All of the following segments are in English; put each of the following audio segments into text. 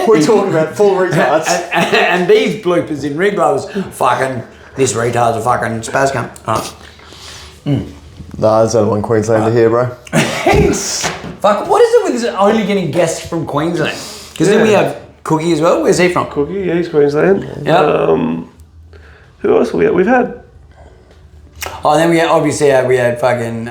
We're talking about full retards. and these bloopers in Ringlovers, fucking, this retard's a fucking spaz cunt. Nah, there's only one Queenslander here, bro. Fuck, what is it with this only getting guests from Queensland? Because then we have Cookie as well. Where's he from? Cookie, yeah, he's Queensland. Yeah. Who else have we had? We've had... Oh, then we had fucking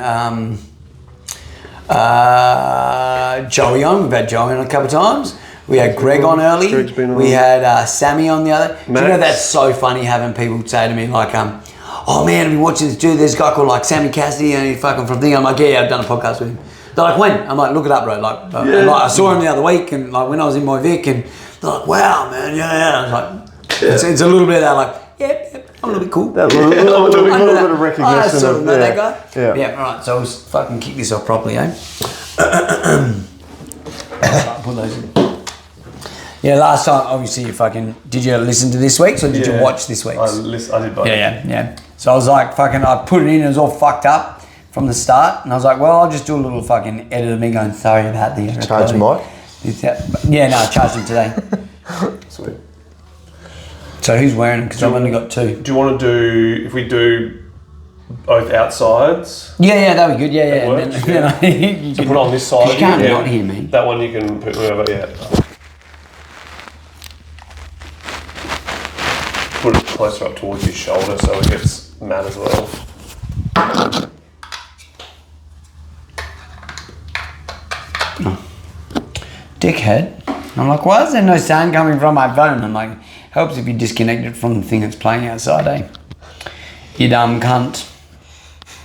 Joey on. We've had Joey on a couple of times. We had Greg on early. Greg's been on. We had Sammy on the other. Max. Do you know that's so funny having people say to me like, oh man, I've been watching this dude. There's a guy called like Sammy Cassidy and he's fucking from thing. I'm like, yeah, I've done a podcast with him. They're like, when? I'm like, look it up, bro. Like, and, like I saw him the other week and like when I was in my Vic and they're like, wow, man, yeah. I was like, it's a little bit of that like, yeah, I'm a little bit cool. That little bit of recognition. I sort of know that guy. Yeah, alright, so let's fucking kick this off properly, eh? Put those in. Yeah, last time, obviously, did you listen to this week's or did you watch this week's? I did both. Yeah. So I was like, I put it in, it was all fucked up from the start, and I was like, well, I'll just do a little fucking edit of me going, sorry about the... Charge him, Mike? Yeah, no, I charged him today. Sweet. So who's wearing them? Because I've only got two. Do you want to do, if we do both outsides? Yeah, that'd be good, yeah. Works, and then you so can put it on this side. You can't not hear me. That one you can put wherever, Put it closer up towards your shoulder so it gets matte as well. Dickhead. I'm like, why is there no sound coming from my phone? I'm like, helps if you disconnect it from the thing that's playing outside, eh? You dumb cunt.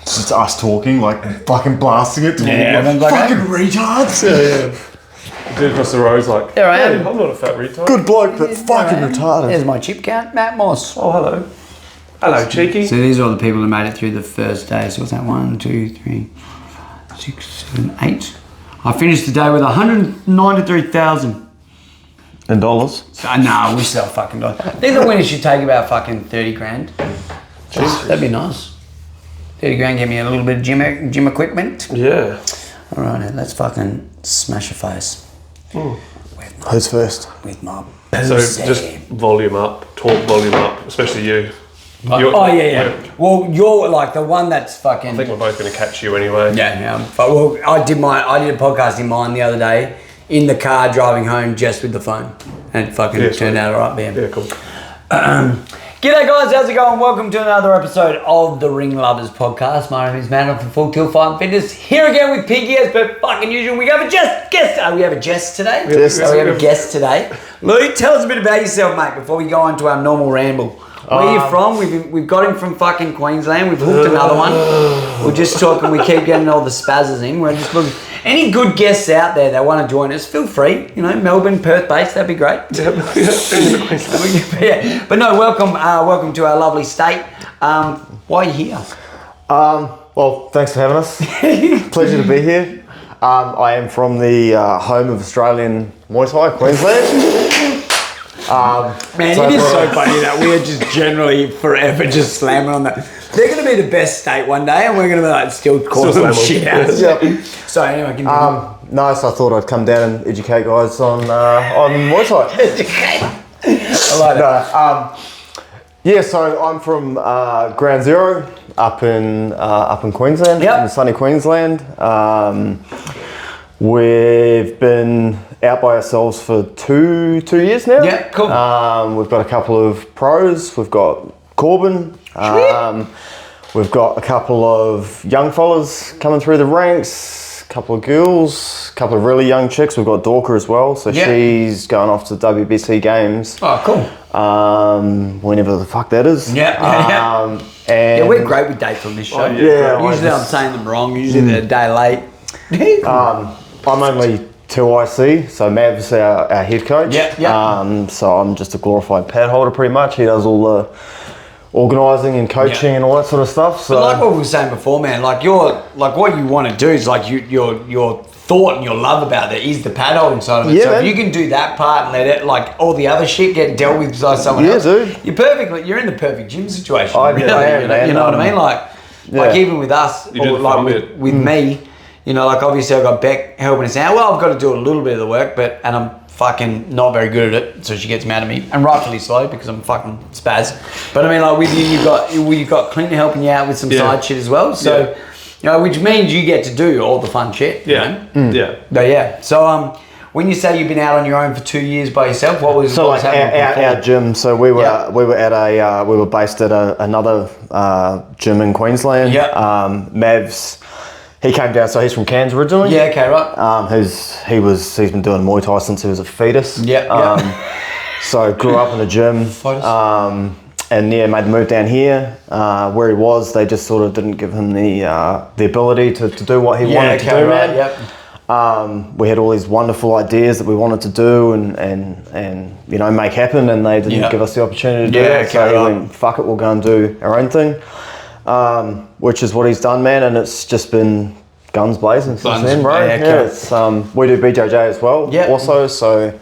It's just us talking, like fucking blasting it. Everyone's like, fucking retards. Yeah. The dude across the road's like, There I am. hey, I'm not a fat retard. Good bloke, but fucking retarded. There's my chip count, Matt Moss. Oh, hello. Hello, cheeky. So these are all the people who made it through the first day. So what's that? 1, 2, 3, 4, 5, 6, 7, 8. I finished the day with 193,000. In dollars? No, I wish they were fucking dollars. I think the winners should take about fucking 30 grand. Jesus. That'd be nice. 30 grand, give me a little bit of gym equipment. Yeah. All right, then, let's fucking smash a face. Who's first? With my So pussy. just volume up, talk volume up, especially you. Yeah. Well, you're like the one that's fucking... I think we're both going to catch you anyway. Yeah. But well, I did a podcast in mine the other day in the car driving home just with the phone, and it fucking turned out alright. Yeah, cool. G'day guys, how's it going? Welcome to another episode of the Ringlovers podcast. My name is Matt. I'm from Full Tilt Fight and Fitness. Here again with Piggy, as per fucking usual. We have a guest. We have a guest today. We have a guest today. Louie, tell us a bit about yourself, mate, before we go on to our normal ramble. Where are you from? We've got him from fucking Queensland. We've hooked another one. We're just talking. We keep getting all the spazzes in. We're just looking. Any good guests out there that want to join us, feel free. You know, Melbourne, Perth based, that'd be great. Yeah. But no, welcome to our lovely state. Why are you here? Well, thanks for having us. Pleasure to be here. I am from the home of Australian Muay Thai, Queensland. Man, it is so funny that we are just generally forever just slamming on that. They're going to be the best state one day, and we're going to be like still calling them shit out. Yep. So anyway, continue. No, so I thought I'd come down and educate guys on Muay Thai. I like that. Yeah, so I'm from Ground Zero up in Queensland, in sunny Queensland. We've been out by ourselves for two years now. Yeah, cool. We've got a couple of pros. We've got Corbin. We've got a couple of young fellas coming through the ranks, a couple of girls, a couple of really young chicks. We've got Dorka as well, so she's going off to WBC games. Oh, cool. Whenever the fuck that is. Yeah. And we're great with dates on this show. Usually I'm saying them wrong. Usually they're a day late. I'm only 2 IC, so Mav's our head coach. So I'm just a glorified pad holder pretty much. He does all the organising and coaching and all that sort of stuff. So but like what we were saying before, man, like what you want to do is like your thought and your love about it is the pad holding side of it. So if you can do that part and let it, like all the other shit get dealt with by someone else, dude. You're in the perfect gym situation. I am, man. You know what I mean? Like even with us, or like with me, you know, like obviously I've got Beck helping us out. Well, I've got to do a little bit of the work, and I'm fucking not very good at it, so she gets mad at me, and rightfully so because I'm fucking spaz. But I mean, like with you, you've got Clint helping you out with some side shit as well. So you know, which means you get to do all the fun shit. Yeah. You know? Yeah. But yeah, so when you say you've been out on your own for 2 years by yourself, what was happening our gym? So we were based at another gym in Queensland. Yeah. Mavs. He came down, so he's from Cairns originally. Yeah, okay, right. He's been doing Muay Thai since he was a fetus. Yeah. So grew up in a gym. And made the move down here. Where he was, they just sort of didn't give him the ability to do what he wanted to do, right, man. Yep. We had all these wonderful ideas that we wanted to do and you know, make happen, and they didn't give us the opportunity to do it. So he went, fuck it, we'll go and do our own thing. Which is what he's done, man, and it's just been guns blazing since then, bro. It's, we do BJJ as well, also. So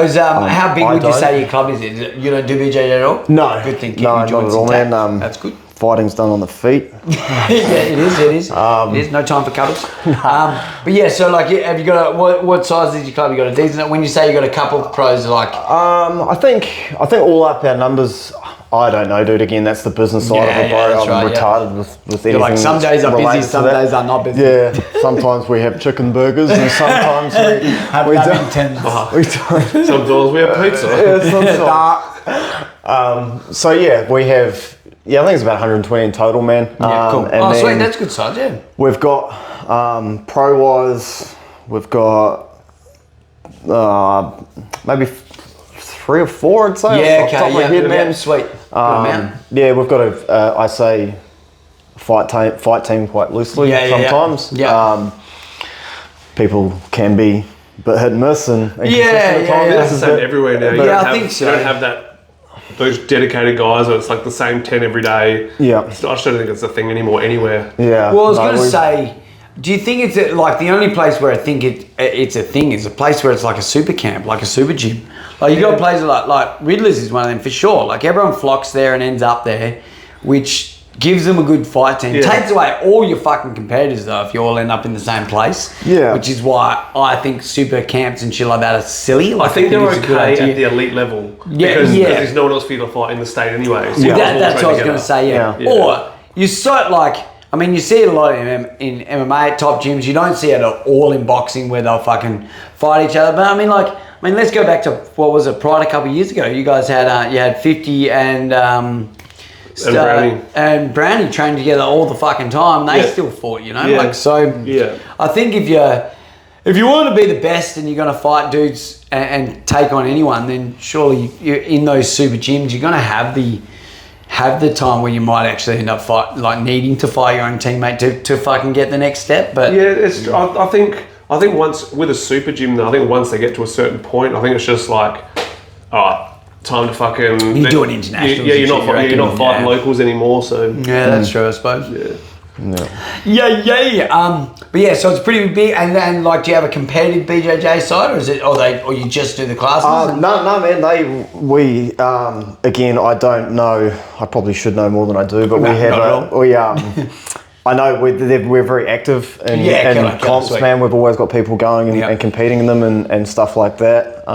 is, how big would you say your club is? You don't do BJJ at all? No, good thing. No, not at all, man. That's good. Fighting's done on the feet. Yeah, it is. It is. No time for cuddles. But yeah, so like, have you got what size is your club? You got a decent? When you say you got a couple of pros, like I think all up our numbers. I don't know, dude. Again, that's the business side of it, bro. I'm retarded with anything. Like some days are busy, some days are not busy. Yeah, sometimes we have chicken burgers, and sometimes we don't. Sometimes we have pizza. So yeah, we have. Yeah, I think it's about 120 in total, man. Yeah, cool. And sweet, that's good size, yeah. We've got pro-wise, we've got maybe 3 or 4, I'd say. Yeah, okay, man. Sweet. Yeah, we've got I say fight team quite loosely sometimes. Yeah. People can be a bit hit and miss and That's the same everywhere now. I think so. You don't have those dedicated guys where it's like the same 10 every day. Yeah. I just don't think it's a thing anymore anywhere. Yeah. Well, I was going to say, do you think it's like the only place where I think it's a thing is a place where it's like a super camp, like a super gym? Like you got places like Riddler's is one of them for sure. Like everyone flocks there and ends up there, which gives them a good fight team. Yeah. Takes away all your fucking competitors though if you all end up in the same place. Yeah. Which is why I think super camps and shit like that are silly. Like I think they're okay at the elite level. Because there's no one else for you to fight in the state anyway. So that's what I was going to say, yeah. Or you sort like, I mean, you see it a lot in MMA at top gyms. You don't see it at all in boxing where they'll fucking fight each other. But I mean, let's go back to what was it? Pride a couple of years ago. You guys had you had 50 and Brownie trained together all the fucking time. They still fought, you know. Yeah. Like so. Yeah. I think if you want to be the best and you're going to fight dudes and take on anyone, then surely you're in those super gyms. You're going to have the time where you might actually end up needing to fight your own teammate to fucking get the next step. But yeah, it's. I think once with a super gym, though, I think once they get to a certain point, I think it's just like, all right, time to fucking. You're doing internationals. You're not fighting locals anymore. So yeah, that's true, I suppose. Yeah. But yeah, so it's pretty big. And then, like, do you have a competitive BJJ side, or is it, or you just do the classes? No, man. We again, I don't know. I probably should know more than I do, but we have I know we're very active in comps, man. We've always got people going and competing in them and stuff like that.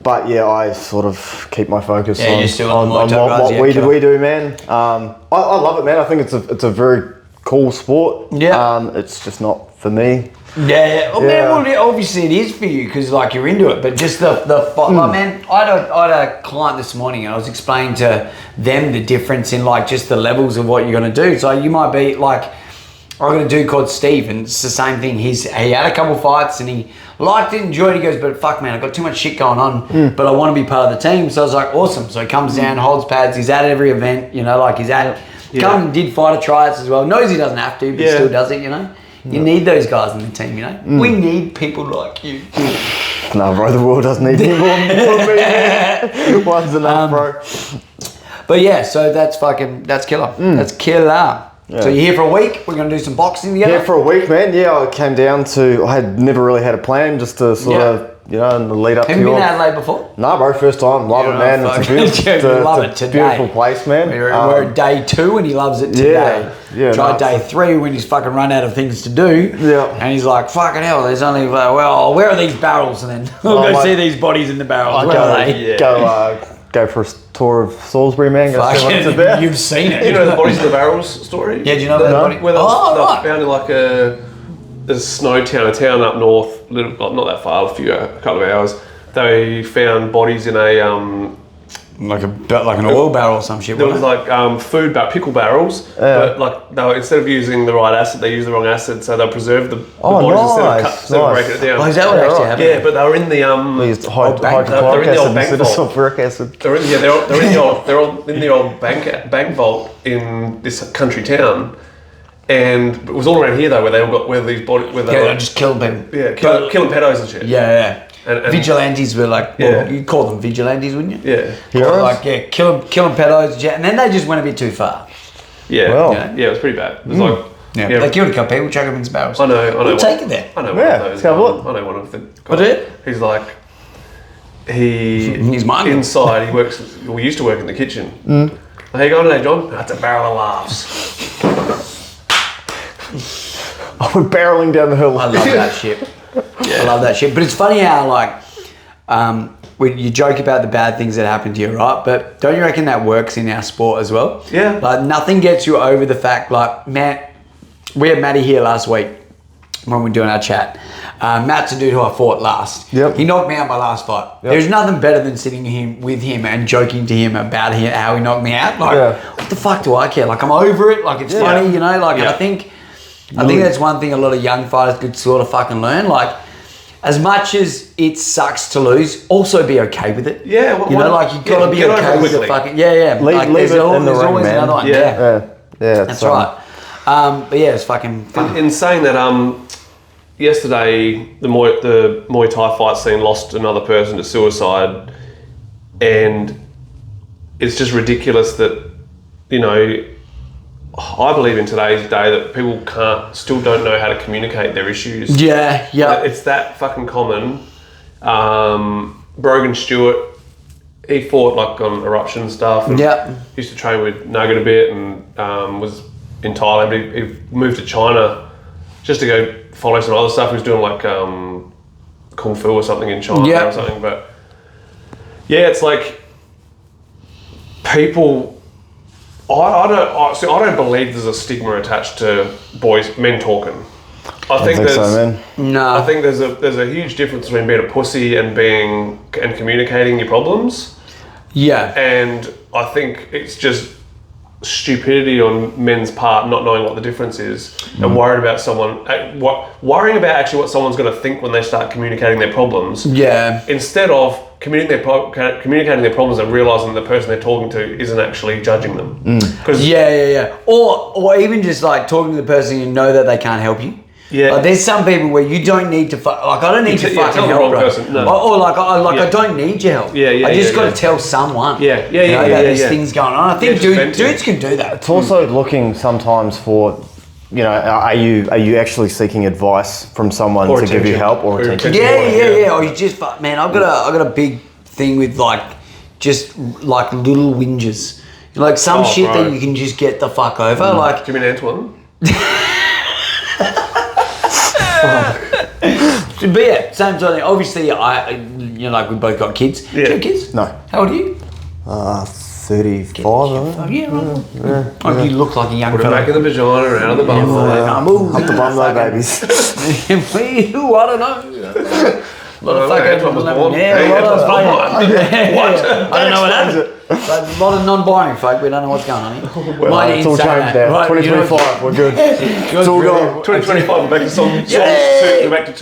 But yeah, I sort of keep my focus on what we do, man. I love it, man. I think it's a very cool sport. Yeah. It's just not for me. Yeah. Well, man, obviously it is for you because like you're into it. But just the like, man, I had a client this morning and I was explaining to them the difference in like just the levels of what you're gonna do. So you might be like, I got a dude called Steve, and it's the same thing. He had a couple fights and he liked it, enjoyed it. He goes, but fuck, man, I've got too much shit going on, but I want to be part of the team. So I was like, awesome. So he comes down, holds pads. He's at every event, you know, like he's at, come and did fighter tryouts as well. Knows he doesn't have to, but still does it, you know. You need those guys in the team, you know. We need people like you. No, bro, the world doesn't need any more me. One's enough, bro. But yeah, so that's killer. That's killer. Yeah. So you're here for a week. We're going to do some boxing together. Yeah, for a week, man. Yeah, I came down I had never really had a plan, just to sort of you know, in the lead up Have to you been your... to Adelaide before? No, bro, first time. Love it, man. It's a beautiful, love it today. beautiful place, man. We're at day 2 and he loves it today. Yeah, Try no, day 3 when he's fucking run out of things to do. Yeah. And he's like, fucking hell, there's only, well, where are these barrels? And then we'll go see these bodies in the barrels. Where are they? Go for a tour of Salisbury, man. Go see what it's about. You've seen it. You know the bodies in the barrels story? Yeah, do you know that body? Where they were found in like a snow town, a town up north, not that far, a couple of hours. They found bodies in a like an oil barrel or some shit. There was like pickle barrels, but like they were, instead of using the right acid, they used the wrong acid, so they preserved the bodies instead of breaking it down. Oh, is that what actually happened? Yeah, but they were in the hydrochloric acid instead of sulfuric acid. They're in the old bank vault in this country town. And it was all around here though, where they all got these bodies, they just killed people. Yeah, killing pedos and shit. Yeah. And vigilantes were like, well, you'd call them vigilantes, wouldn't you? Yeah. Or like, killing pedos, and then they just went a bit too far. Yeah. Well. Yeah, it was pretty bad. It was like, they killed a couple people, chuck them in barrels. I know. We'll take it there. I know. Yeah, one of those. I know one of the. What is it? He's like, he's inside. We used to work in the kitchen. How you going today, John? That's a barrel of laughs. We're barreling down the hill. I love that shit. I love that shit. But it's funny how like when you joke about the bad things that happen to you, right? But don't you reckon that works in our sport as well? Yeah. Like nothing gets you over the fact, like, man, we had Matty here last week when we were doing our chat. Matt's a dude who I fought last. Yep. He knocked me out my last fight. Yep. There's nothing better than sitting with him and joking to him about how he knocked me out. Like, what the fuck do I care? Like, I'm over it. Like, it's funny, you know? Like, I think that's one thing a lot of young fighters could sort of fucking learn. Like, as much as it sucks to lose, also be okay with it. Yeah. You know, like, you've got to be okay with the fucking... Yeah. Leave it in the ring, man. Another one. Yeah. That's right. But yeah, it's fucking fun. In saying that, yesterday the Muay Thai fight scene lost another person to suicide, and it's just ridiculous that, you know, I believe in today's day that people still don't know how to communicate their issues. Yeah. It's that fucking common. Brogan Stewart, he fought like on eruption and stuff. And used to train with Nugget a bit and was in Thailand, but he moved to China just to go follow some other stuff. He was doing like Kung Fu or something in China or something. But yeah, it's like people... I don't believe there's a stigma attached to men talking. I think there's a huge difference between being a pussy and communicating your problems. Yeah. And I think it's just stupidity on men's part, not knowing what the difference is, and worrying about actually what someone's going to think when they start communicating their problems. Yeah. Instead of communicating their problems and realizing the person they're talking to isn't actually judging them. Or even just like talking to the person, you know that they can't help you. Yeah. Like, there's some people where you don't need to I don't need to fucking help, bro. I don't need your help. I just got to tell someone. That there's things going on. I think dudes can do that. It's also looking sometimes for, you know, are you actually seeking advice from someone to give you help or attention? Yeah. Or you just, man, I've got a big thing with like little whinges. Like some shit that you can just get the fuck over. Like, do you mean Antoine? But yeah, same sort of thing. Obviously, like we both got kids. Yeah. Do you have kids? No. How old are you? 35, I think. Yeah. You look like a young fella. Back in the vagina, out of the bum. Up the bum though, babies. I don't know. A lot of fucking... I don't know what happened. A lot of non-binary folk, we don't know what's going on here. It's all changed now. Right, 2025, we're good. It's all gone. 2025, we're back to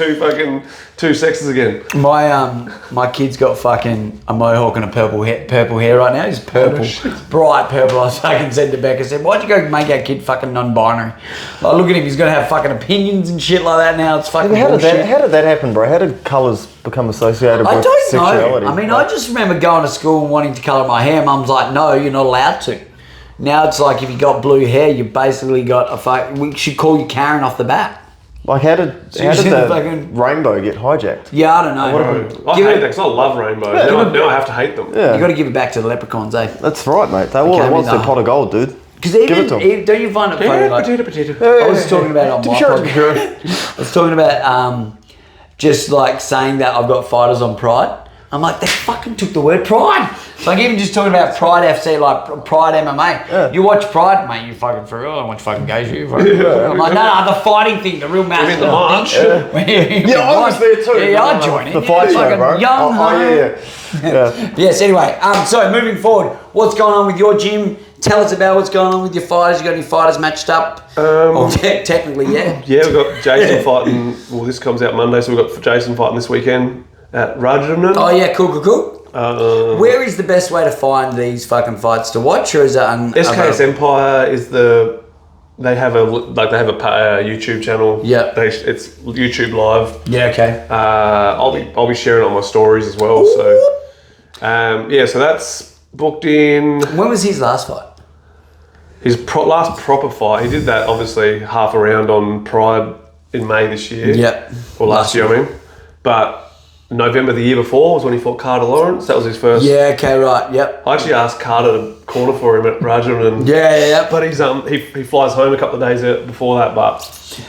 two sexes again. My kid's got fucking a mohawk and a purple hair right now. He's purple, bright purple. I was fucking said to Becca, why'd you go make our kid fucking non-binary? Like, look at him, he's gonna have fucking opinions and shit like that now. It's fucking bullshit. How did that happen, bro? How did colours become associated with sexuality? I mean, I just remember going to school and wanting to colour my hair. Mum's like, no, you're not allowed to. Now it's like if you got blue hair, you basically got we should call you Karen off the bat. Like, how did the rainbow get hijacked? Yeah, I don't know. I hate that because I love rainbows. Now I have to hate them. Yeah. You got to give it back to the leprechauns, eh? That's right, mate. They all want their pot of gold, dude. Because don't you find it funny? Like, potato. I was talking about it on my podcast. I was talking about just like saying that I've got fighters on Pride. I'm like, they fucking took the word Pride. Like, even just talking about Pride FC, like Pride MMA. Yeah. You watch Pride, mate, you fucking for real. I watch fucking gay shit. I'm like, no, the fighting thing, the real masculine the march. Yeah, I was there too. Yeah, I'd join it. The fight show, bro. Young, yeah. Yes, anyway, so moving forward, what's going on with your gym? Tell us about what's going on with your fighters. You got any fighters matched up? Technically, yeah. Yeah, we've got Jason fighting. Well, this comes out Monday, so we've got Jason fighting this weekend at Rajadamnan. Oh yeah, cool. Where is the best way to find these fucking fights to watch, or is it SKS Empire is they have a YouTube channel. Yeah, it's YouTube live. Yeah, okay. I'll be sharing it on my stories as well. Ooh. So so that's booked in. When was his last fight? His last proper fight. He did that obviously half a round on Pride in May this year. Yep. Or last year, I mean. But November the year before was when he fought Carter Lawrence. That was his first. Yeah, okay, right, yep. I actually asked Carter to corner for him at Rajadamnan. Yeah. But he's he flies home a couple of days before that, but...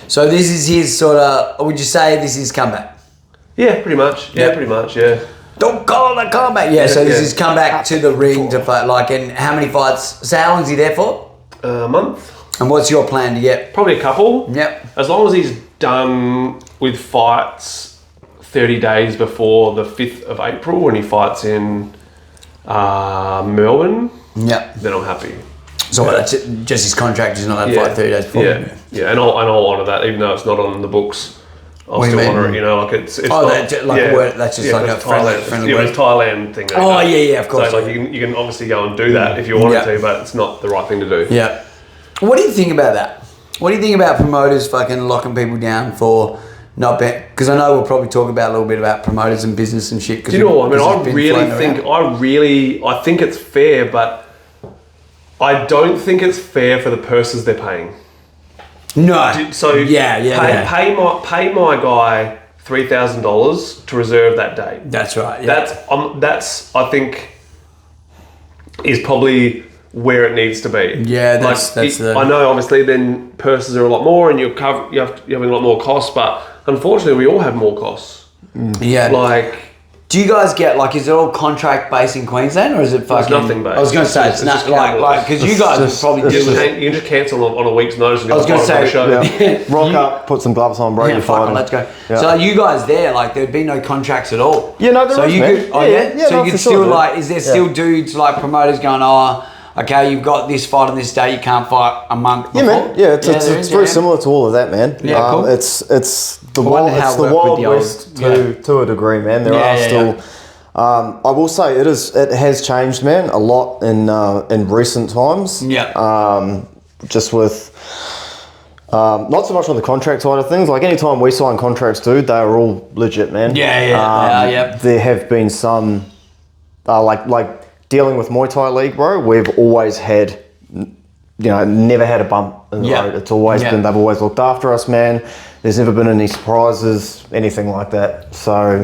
So this is his sort of, would you say this is comeback? Yeah, pretty much. Yeah. Don't call it a comeback. Yeah, so this is comeback to the ring to fight, like, and how many fights? So how long is he there for? A month. And what's your plan to get? Probably a couple. Yep. As long as he's done with fights 30 days before the 5th of April when he fights in Melbourne, then I'm happy. So that's it, just his contract is not that fight 30 days before? Yeah, and I'll honour that, even though it's not on the books. I'll still honour it, like it's not... That's just like a friendly word. It's Thailand thing. Oh, yeah, of course. So you can obviously go and do that if you wanted to, but it's not the right thing to do. Yeah. What do you think about that? What do you think about promoters fucking locking people down for not betting? Because I know we'll probably talk about a little bit about promoters and business and shit. Do you know what? I mean, I think it's fair, but I don't think it's fair for the purses they're paying. No. Pay my guy $3,000 to reserve that date. That's right. Yeah. That's I think is probably where it needs to be. Yeah, I know obviously then purses are a lot more and you're having a lot more costs, but unfortunately we all have more costs. Yeah. Do you guys get, is it all contract based in Queensland, or is it fucking... It's nothing based. I was going to say, it's not because you guys probably do... You can just cancel on a week's notice and I was going to say, show. Rock up, put some gloves on, bro, you're fine. Let's go. Yeah. So you guys there, there'd be no contracts at all? Yeah, no, there is, man. So you could still, is there still dudes, promoters going, okay, you've got this fight on this day, you can't fight a month before? Yeah, man. Yeah, it's very similar to all of that, man. Yeah, cool. It's the Wild West to a degree, man. There are still... I will say it has changed, man, a lot in recent times. Yeah. Just with not so much on the contract side of things. Like anytime we sign contracts, dude, they are all legit, man. Yeah. There have been some like dealing with Muay Thai League, bro. We've always had, never had a bump in the road. It's always been. They've always looked after us, man. There's never been any surprises, anything like that. So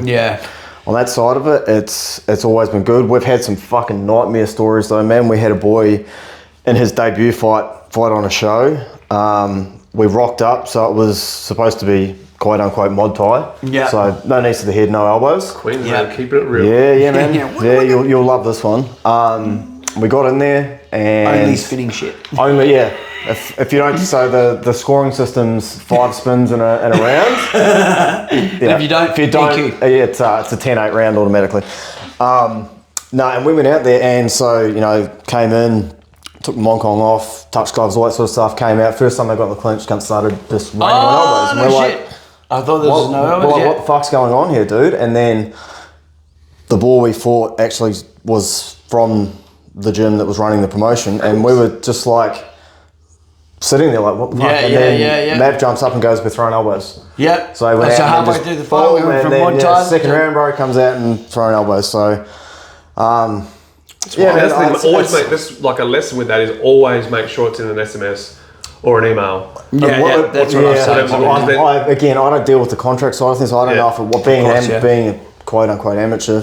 on that side of it, it's always been good. We've had some fucking nightmare stories though, man. We had a boy in his debut fight on a show. We rocked up, so it was supposed to be quote unquote mod Thai. Yeah. So no knees to the head, no elbows. Queensland, keeping it real. Yeah, man. You'll love this one. We got in there and only spinning shit. Only If you don't, so the scoring system's 5 spins in a round. If you don't, it's a 10-8 round automatically. And we went out there and so came in, took the Monkong off, touch gloves, all that sort of stuff. Came out first time they got in the clinch, started just raining on elbows. And we're shit. I thought there was no elbows. What the fuck's going on here, dude? And then the boy we fought actually was from the gym that was running the promotion, and we were just sitting there what the fuck? And Matt jumps up and goes, we're throwing elbows. Yep. So we halfway through the fight, we went from one time. Second round, bro, comes out and throwing elbows. So, always make this a lesson with that is always make sure it's in an SMS. or an email. That's what I'm saying. Again, I don't deal with the contract side of things, so I don't know if being a quote-unquote amateur,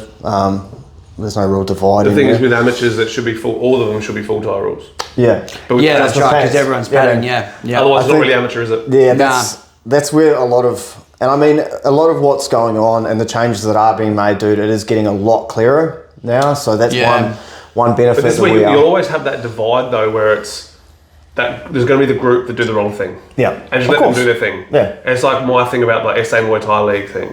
there's no real divide. The thing is with amateurs, that should be all of them should be full tie rules. Yeah. That's right, because everyone's padding, Otherwise, it's not really amateur, is it? Yeah, that's where a lot of what's going on and the changes that are being made, dude, it is getting a lot clearer now. So that's one benefit. But this week, you'll always have that divide, though, where it's that there's going to be the group that do the wrong thing. Yeah. And just let them do their thing. Yeah. And it's like my thing about the SA Muay Thai League thing.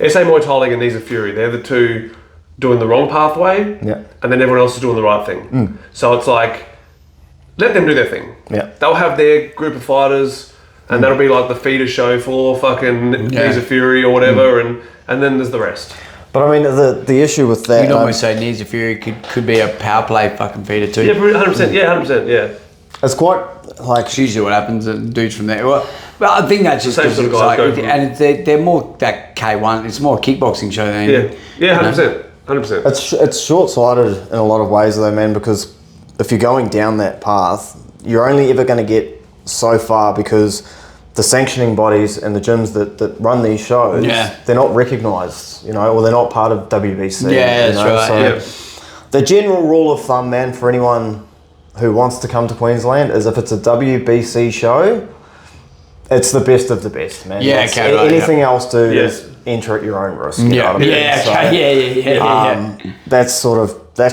SA Muay Thai League and Knees of Fury, they're the two doing the wrong pathway, and then everyone else is doing the right thing. So it's like, let them do their thing. Yeah. They'll have their group of fighters, and that'll be like the feeder show for fucking Knees of Fury or whatever, and then there's the rest. But I mean, the issue with that... You'd almost say Knees of Fury could be a power play fucking feeder too. Yeah, 100%. Yeah, 100%. Yeah. It's quite like... It's usually what happens, dudes from there. Well, I think that's just same sort of guys go and they're more that K1. It's more a kickboxing show than anything. Yeah, 100%. 100%. It's short-sighted in a lot of ways though, man, because if you're going down that path, you're only ever going to get so far because the sanctioning bodies and the gyms that run these shows, they're not recognised, or they're not part of WBC. Yeah, that's right. So the general rule of thumb, man, for anyone who wants to come to Queensland is if it's a WBC show, it's the best of the best, man. Yeah, anything else, dude, is enter at your own risk. You know what I mean? That's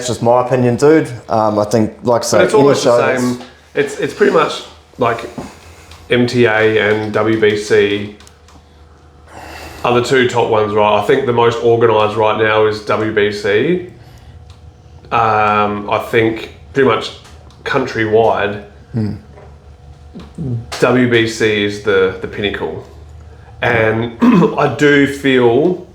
just my opinion, dude. I think, like I say, but it's almost the same. It's pretty much like MTA and WBC are the two top ones, right? I think the most organised right now is WBC. I think pretty much countrywide, WBC is the pinnacle. And I do feel,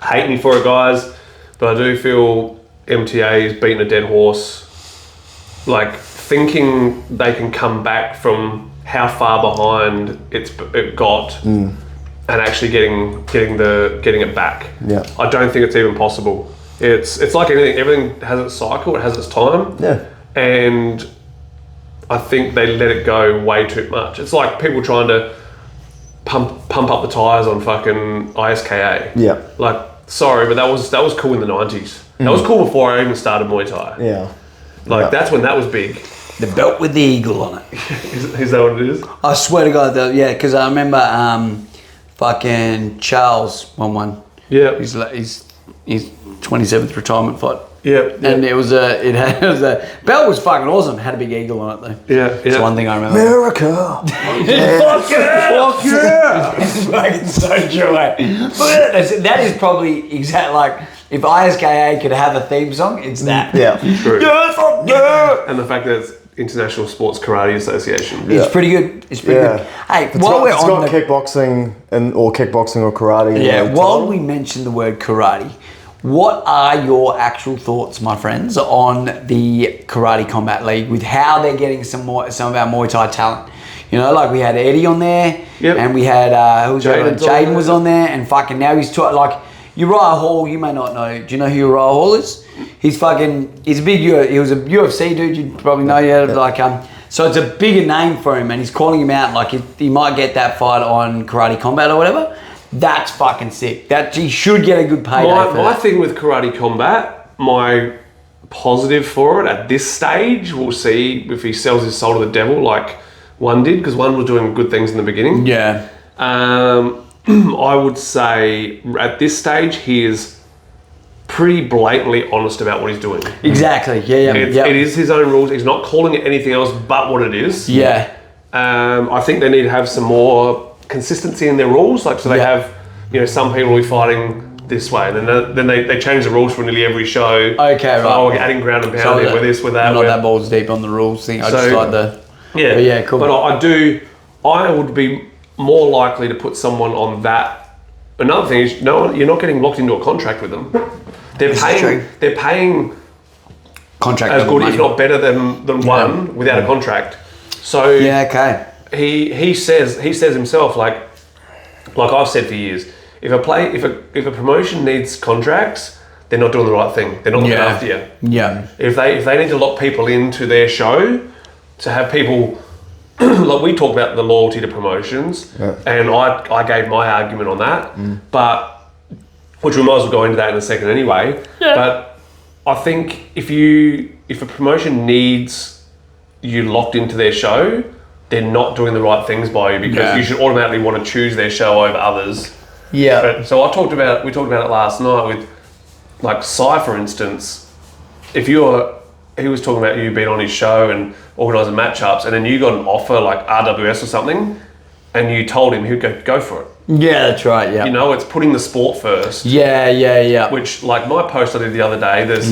hate me for it, guys, but I do feel MTA is beating a dead horse. Like, thinking they can come back from how far behind it got and actually getting it back. Yeah. I don't think it's even possible. It's like anything. Everything has its cycle. It has its time. Yeah. And I think they let it go way too much. It's like people trying to pump up the tires on fucking ISKA. Yeah. Like, sorry, but that was cool in the 90s. That was cool before I even started Muay Thai. Yeah. Like, that's when that was big. The belt with the eagle on it. Is that what it is? I swear to God, because I remember fucking Charles won one. Yeah. His 27th retirement fight. Yeah. And it was a belt was fucking awesome. Had a big eagle on it though. Yeah. That's one thing I remember. America. Fuck yeah! It's fucking so true, eh? That is probably exact. Like, if ISKA could have a theme song, it's that. Yeah. True. Yeah, fuck yeah! And the fact that it's International Sports Karate Association. It's pretty good. It's pretty good. Hey, while we're on kickboxing or karate. Yeah. While we mentioned the word karate, what are your actual thoughts, my friends, on the Karate Combat League with how they're getting some of our Muay Thai talent? Like we had Eddie on there, and we had Jaden was on there, and fucking now he's like Uriah Hall. You may not know. Do you know who Uriah Hall is? He's a big. He was a UFC dude. You probably know. So it's a bigger name for him, and he's calling him out like he might get that fight on Karate Combat or whatever. That's fucking sick. That he should get a good payday for My that. thing with Karate Combat, my positive for it at this stage, we'll see if he sells his soul to the devil like one did, because one was doing good things in the beginning. Yeah. I would say at this stage he is pretty blatantly honest about what he's doing. Exactly. Yeah. It is his own rules. He's not calling it anything else but what it is. Yeah. I think they need to have some more consistency in their rules, like so they have, some people will be fighting this way, and then they change the rules for nearly every show. Okay, right. Oh, we're adding ground and pounding with this, with that. I'm not that balls deep on the rules thing. I just like the cool. But I would be more likely to put someone on that. Another thing is, you're not getting locked into a contract with them. They're paying contract as good, money. if not better than one without a contract. So He says himself, like I've said for years, if a promotion needs contracts, they're not doing the right thing. They're not looking after you. Yeah. If they need to lock people into their show to have people like we talked about the loyalty to promotions, and I gave my argument on that, but which we might as well go into that in a second anyway. Yeah. But I think if a promotion needs you locked into their show, they're not doing the right things by you, because you should automatically want to choose their show over others. Yeah. But, so we talked about it last night with like Sai, for instance. If he was talking about you being on his show and organising matchups, and then you got an offer like RWS or something, and you told him, he'd go for it. Yeah, that's right. Yeah. You know, it's putting the sport first. Yeah. Which, like my post I did the other day, there's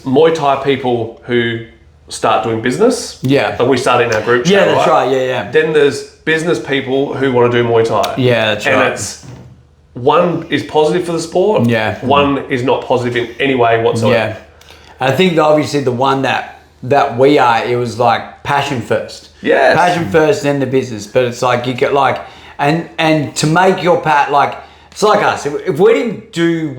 Muay Thai people who start doing business. Yeah. Like we started in our group chat. Yeah, that's right. Yeah. Then there's business people who want to do Muay Thai. Yeah, that's right. And it's one is positive for the sport. Yeah. One is not positive in any way whatsoever. Yeah. And I think that obviously the one that we are, it was like passion first. Yeah. Passion first, then the business. But it's like you get like, and to make your like, it's like us. If we didn't do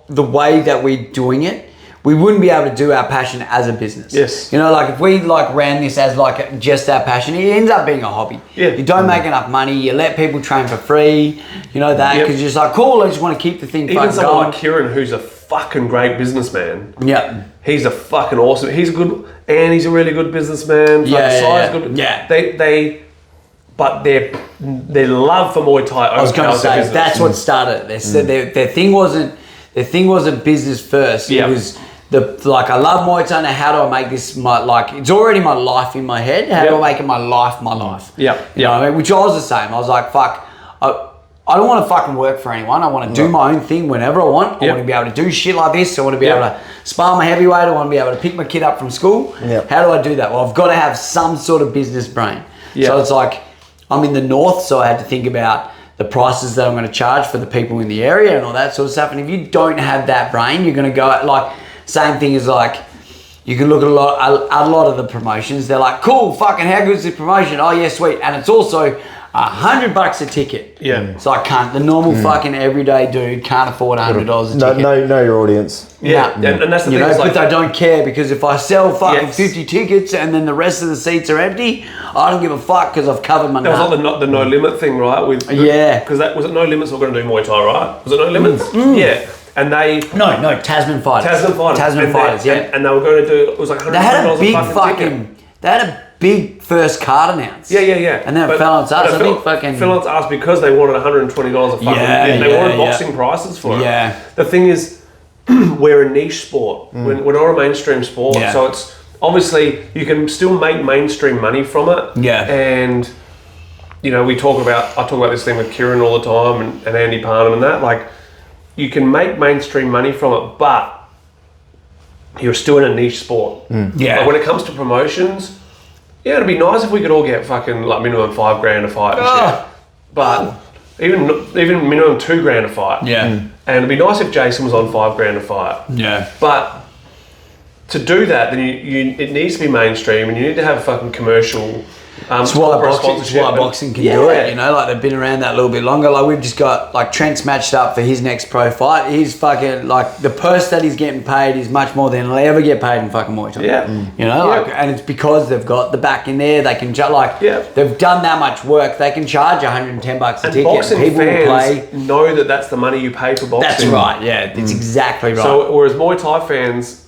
the way that we're doing it, we wouldn't be able to do our passion as a business. Yes. You know, like if we like ran this as like just our passion, it ends up being a hobby. Yeah. You don't make enough money. You let people train for free. You know that because you're just like, cool. I just want to keep the thing. Even someone like Kieran, who's a fucking great businessman. Yeah. He's a fucking awesome. He's good, and he's a really good businessman. Yeah. Good. Yeah. But their love for Muay Thai. I was going to say that's what started. Their thing wasn't business first. It was I love Muay Thai. Now how do I make this it's already my life in my head. How do I make it my life? Yeah. You know what I mean? Which I was the same. I was like, fuck. I don't want to fucking work for anyone. I want to do my own thing whenever I want. I want to be able to do shit like this. I want to be able to spar my heavyweight. I want to be able to pick my kid up from school. Yep. How do I do that? Well, I've got to have some sort of business brain. Yep. So it's like, I'm in the north, so I had to think about the prices that I'm going to charge for the people in the area and all that sort of stuff. And if you don't have that brain, you're going to go like, same thing as like, you can look at a lot of the promotions. They're like, cool, fucking how good is this promotion? Oh yeah, sweet. And it's also $100 a ticket. Yeah. So the normal fucking everyday dude can't afford $100 a ticket. Know your audience. Yeah. And that's the thing. But they don't care because if I sell fucking 50 tickets and then the rest of the seats are empty, I don't give a fuck because I've covered my nut. That was like the no limit thing, right? Because that was it. No limits. We're going to do Muay Thai, right? Was it no limits? Yeah. And they no Tasman fighters. Tasman fighters. And they were going to do it was like $100 They had a big fucking. They had a big first card announced. Yeah. And then it fell on us. I think fucking fell on us because they wanted $120 a fucking. They wanted boxing prices for it. Yeah. The thing is, we're a niche sport. We're not a mainstream sport, so it's obviously you can still make mainstream money from it. Yeah. And you know, I talk about this thing with Kieran all the time and Andy Parnham and that. Like, you can make mainstream money from it, but you're still in a niche sport. Yeah. Like when it comes to promotions, it'd be nice if we could all get fucking like minimum $5,000 a fight and shit. But even minimum $2,000 a fight. Yeah. And it'd be nice if Jason was on $5,000 a fight. Yeah. But to do that, then it needs to be mainstream, and you need to have fucking commercial. It's why boxing can do it, you know, like they've been around that a little bit longer. Like we've just got, like Trent's matched up for his next pro fight. He's fucking, like the purse that he's getting paid is much more than he'll ever get paid in fucking Muay Thai. Yeah. You know, like, and it's because they've got the back in there, they can they've done that much work, they can charge $110 a ticket. Boxing people fans know that that's the money you pay for boxing. That's right, yeah, it's exactly right. So, whereas Muay Thai fans,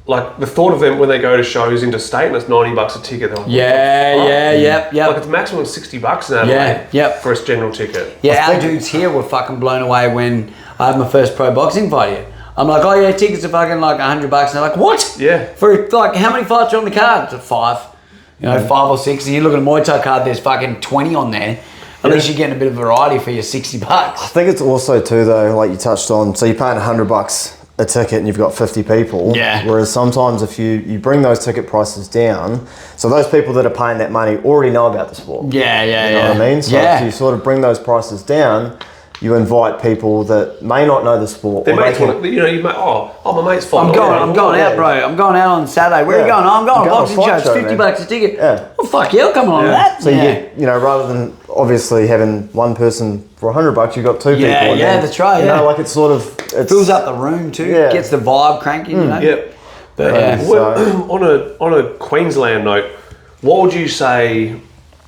like the thought of them when they go to shows interstate and it's $90 a ticket. Like, yep. Like it's maximum $60 in Adelaide for a general ticket. Yeah, our dudes here were fucking blown away when I had my first pro boxing fight here. I'm like, oh yeah, tickets are fucking like $100, and they're like, what? Yeah. For like, how many fights are on the card? It's 5. You know, 5 or 6. And you look at a Muay Thai card, there's fucking 20 on there. At least you're getting a bit of variety for your $60. I think it's also too though, like you touched on. So you're paying $100 a ticket and you've got 50 people. Yeah. Whereas sometimes if you bring those ticket prices down, so those people that are paying that money already know about the sport. Yeah. You know what I mean? So if you sort of bring those prices down, you invite people that may not know the sport. They may want to, you know, my mate's fighting. I'm going out, bro. I'm going out on Saturday. Where are you going? I'm going to a boxing show. It's $50 a ticket. Yeah. Well, fuck yeah, I'll come along with that. So you get, you know, rather than obviously having one person for $100, you've got 2 people. Yeah, that's right. You know, like it's sort of fills up the room too. Yeah. Gets the vibe cranking. You know. Yep. But on a Queensland note, what would you say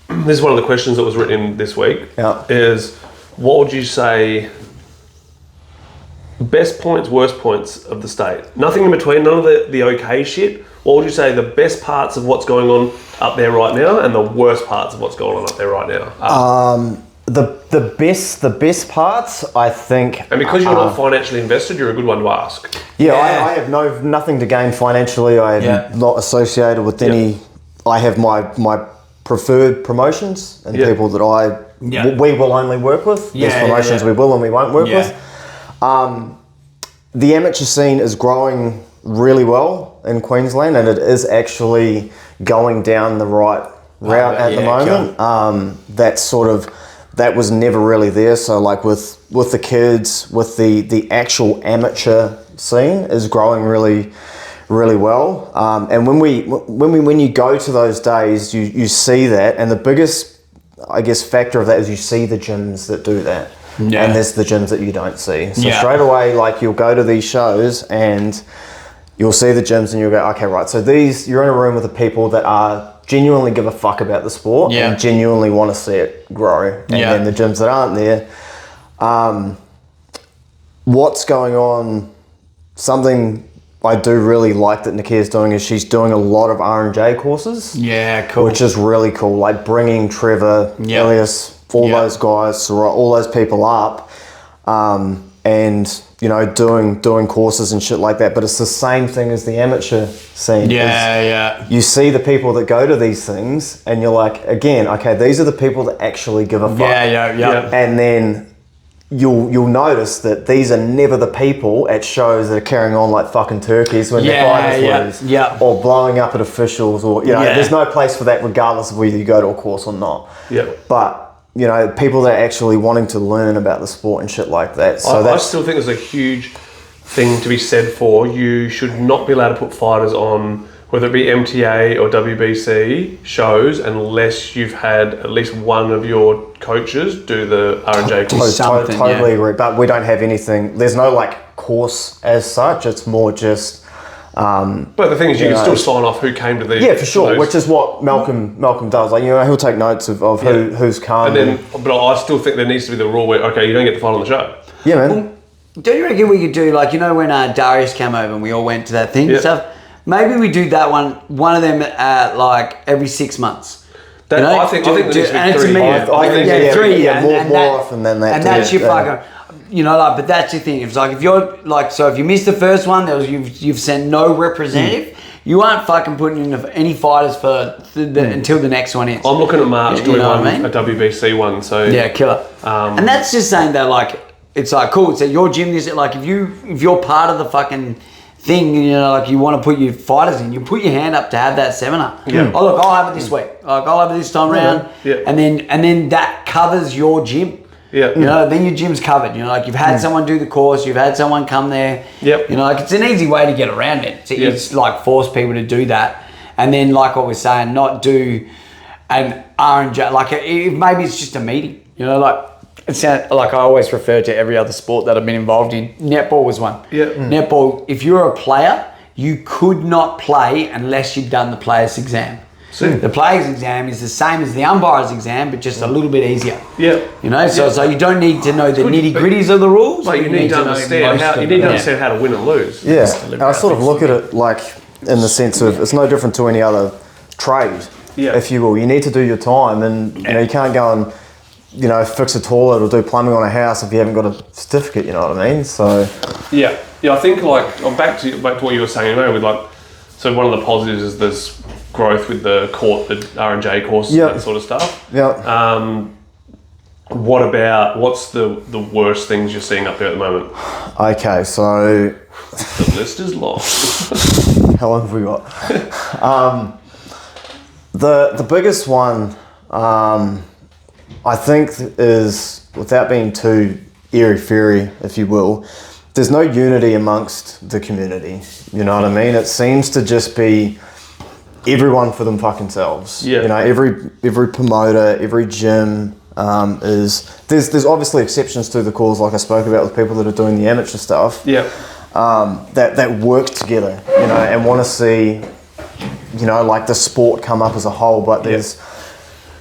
this is one of the questions that was written in this week. Yeah. Is what would you say? Best points, worst points of the state. Nothing in between. None of the okay shit. What would you say the best parts of what's going on up there right now, and the worst parts of what's going on up there right now? The best parts, I think. And because you're not financially invested, you're a good one to ask. Yeah, I have nothing to gain financially. I am not associated with any. I have my preferred promotions and people that we will only work with. There's promotions we will and we won't work with. The amateur scene is growing really well in Queensland, and it is actually going down the right route at the moment. That was never really there. So like with the kids, with the actual amateur scene is growing really, really well. And when you go to those days, you see that, and the biggest, I guess, factor of that is you see the gyms that do that. Yeah. And there's the gyms that you don't see. So straight away, like you'll go to these shows and you'll see the gyms and you'll go, okay, right. So you're in a room with the people that are genuinely give a fuck about the sport and genuinely want to see it grow. And then the gyms that aren't there, what's going on, something I do really like that Nikia's doing is she's doing a lot of R&J courses. Yeah, cool. Which is really cool. Like bringing Trevor, Elias, all those guys, all those people up, and doing courses and shit like that. But it's the same thing as the amateur scene. You see the people that go to these things, and you're like, again, okay, these are the people that actually give a fuck. And then you'll notice that these are never the people at shows that are carrying on like fucking turkeys when the fighters lose, or blowing up at officials, or there's no place for that regardless of whether you go to a course or not. But people that are actually wanting to learn about the sport and shit like that. So I still think there's a huge thing to be said for you should not be allowed to put fighters on, whether it be MTA or WBC shows, unless you've had at least one of your coaches do the R&J course. Totally agree, but we don't have anything. There's no like course as such. It's more just. But the thing is, you can still sign off who came to these. Yeah, for sure. Which is what Malcolm does. Like he'll take notes of who's come. But I still think there needs to be the rule where you don't get to fight on the show. Yeah, man. Well, don't you reckon we could do when Darius came over and we all went to that thing and stuff? Maybe we do that one of them like every 6 months. I think there needs to be three. More often than that. And that's your fucking. But that's the thing. It's like if you're if you miss the first one, you've sent no representative. You aren't fucking putting in any fighters for until the next one ends. I'm looking at March doing a WBC one. So killer. And that's just saying that it's like cool. It's at your gym. Is it like if you're part of the fucking thing, you want to put your fighters in, you put your hand up to have that seminar. Yeah. Oh look, I'll have it this week. I'll have it this time round. Yeah. And then that covers your gym. Yeah. Then your gym's covered. You've had someone do the course, you've had someone come there. Yep. It's an easy way to get around it. It's like force people to do that. And then like what we're saying, not do an R&J, maybe it's just a meeting. It's like I always refer to every other sport that I've been involved in. Netball was one. Yeah. Netball, if you're a player, you could not play unless you'd done the player's exam. The player's exam is the same as the umpire's exam, but just a little bit easier. Yeah. So you don't need to know the nitty-gritties of the rules. But you need to understand how to win and lose. Yeah. And I sort of look at it like in the sense of it's no different to any other trade, if you will. You need to do your time, and you can't go and fix a toilet or do plumbing on a house if you haven't got a certificate. You know what I mean? So yeah. I think back to what you were saying earlier with so one of the positives is there's growth with the R&J course, that sort of stuff. Yeah. What's the worst things you're seeing up there at the moment? Okay, so the list is long. How long have we got? The biggest one, I think, is, without being too airy-fairy, if you will, there's no unity amongst the community. You know what I mean? It seems to just be everyone for them fucking selves. Yeah. Every promoter, every gym there's obviously exceptions to the calls, like I spoke about, with people that are doing the amateur stuff. Yeah. That work together, and want to see, the sport come up as a whole. But there's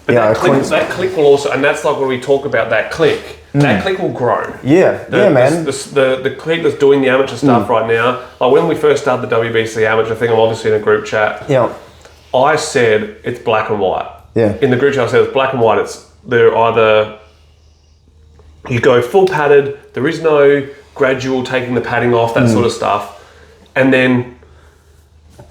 But that click will also, and that's like when we talk about that click. That click will grow. Yeah, man. The click that's doing the amateur stuff right now, like when we first started the WBC amateur thing, I'm obviously in a group chat. Yeah. I said it's black and white. Yeah. In the group chat, I said it's black and white. They're either you go full padded, there is no gradual taking the padding off, that sort of stuff, and then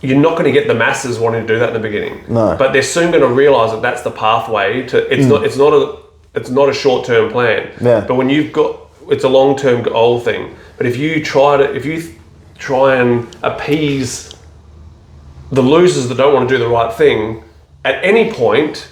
you're not going to get the masses wanting to do that in the beginning. No. But they're soon going to realise that that's the pathway to. It's not a short-term plan. Yeah. But when it's a long-term goal thing. But if you try and appease the losers that don't want to do the right thing, at any point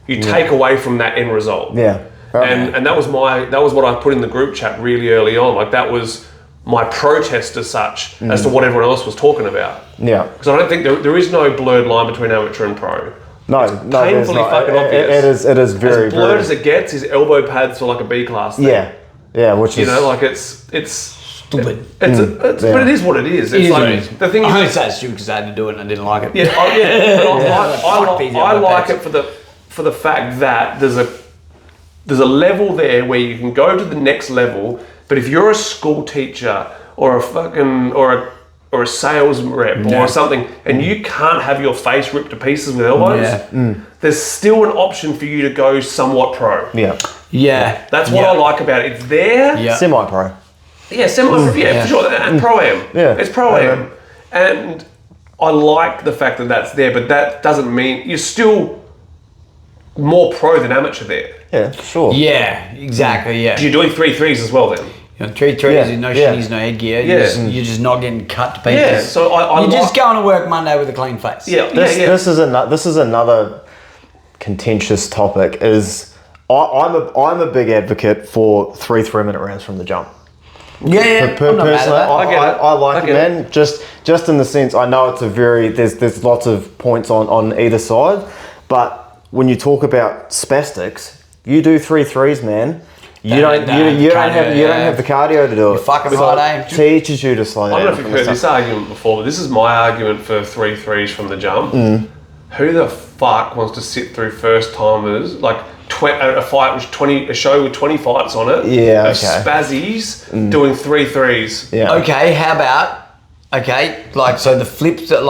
you take away from that end result. Yeah. Right. And that was what I put in the group chat really early on. Like that was my protest as such as to what everyone else was talking about. Yeah. Because I don't think there is no blurred line between amateur and pro. No, Painfully fucking obvious. It is very as blurred very... as it gets. His elbow pads for like a B class thing. Yeah, which is like it's stupid. But it is what it is. It's like the thing. I only say it's stupid because I had to do it and I didn't like it. Yeah, I like it for the fact that there's a level there where you can go to the next level. But if you're a school teacher or a sales rep or something, and you can't have your face ripped to pieces with elbows, there's still an option for you to go somewhat pro. Yeah. That's what I like about it. It's there. Yeah. Semi-pro. Yeah, semi-pro. Yeah, for sure. And pro-am. Yeah. It's pro-am. And I like the fact that that's there, but that doesn't mean you're still more pro than amateur there. Yeah, sure. Yeah, exactly, yeah. You're doing 3-3s as well then. You know, 3-3s, no shinies, no headgear. You're just not getting cut to pieces. Yeah, so you're just going to work Monday with a clean face. This is another contentious topic. I'm a big advocate for 3 3-minute rounds from the jump. Personally, I like it, man. Just in the sense, I know it's there's lots of points on either side, but when you talk about spastics, you do 3-3s, man. You don't have the cardio to do it. Fucking right, eh? Teaches you to slow down. I don't know if you've heard this argument before, but this is my argument for 3-3s from the jump. Who the fuck wants to sit through first timers like a show with 20 fights on it? Yeah, of spazzies doing 3-3s. Yeah. Okay, how about so the flips that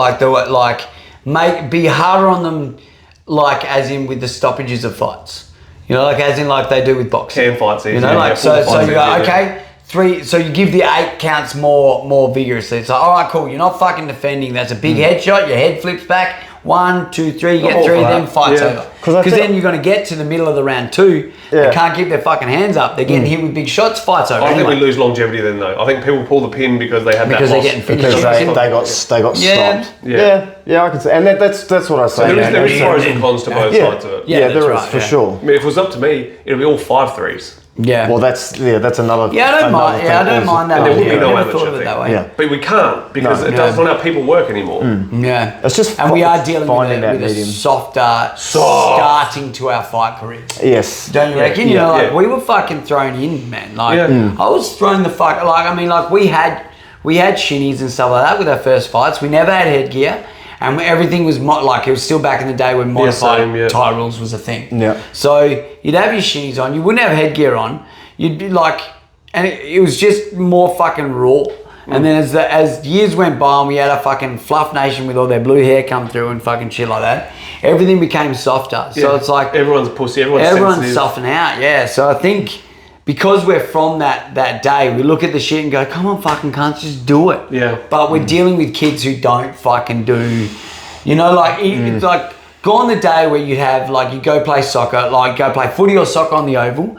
be harder on them, like as in with the stoppages of fights. You know, like as in like they do with boxing. Can fights easy. You know, so you go, okay, 3, so you give the 8 counts more vigorously. It's like, all right, cool, you're not fucking defending. That's a big headshot, your head flips back. 1, 2, 3, you get 3, then fight's over. Because then you're going to get to the middle of the round 2. They can't keep their fucking hands up. They're getting hit with big shots, fight's over. I think we lose longevity then though. I think people pull the pin because they had that loss. They're getting finished. Because they got stopped. Yeah, I can say, and that's what I say. So there is pros and cons to both sides of it. Yeah, there is for sure. I mean, if it was up to me, it'd be all 5-3s. Yeah. Well, that's another. Yeah, I don't mind. Yeah, I don't mind that. And there would be no I never thought of it amateur that way. Yeah. But we can't because it doesn't how people work anymore. Yeah. It's just and we are dealing finding with a softer starting to our fight careers. Yes. Don't you reckon? You know, we were fucking thrown in, man. Like I was thrown the fuck. Like I mean, like we had shinies and stuff like that with our first fights. We never had headgear. And everything was it was still back in the day when modified tie rules was a thing. Yeah. So you'd have your shinies on. You wouldn't have headgear on. You'd be like, and it was just more fucking raw. And then as years went by and we had a fucking fluff nation with all their blue hair come through and fucking shit like that, everything became softer. So it's like everyone's pussy. Everyone's softening out. Yeah. So I think because we're from that day, we look at the shit and go, come on, fucking cunts, just do it. Yeah. But we're dealing with kids who don't fucking do, you know, like it's like gone the day where you'd have like you go play soccer, like go play footy or soccer on the oval.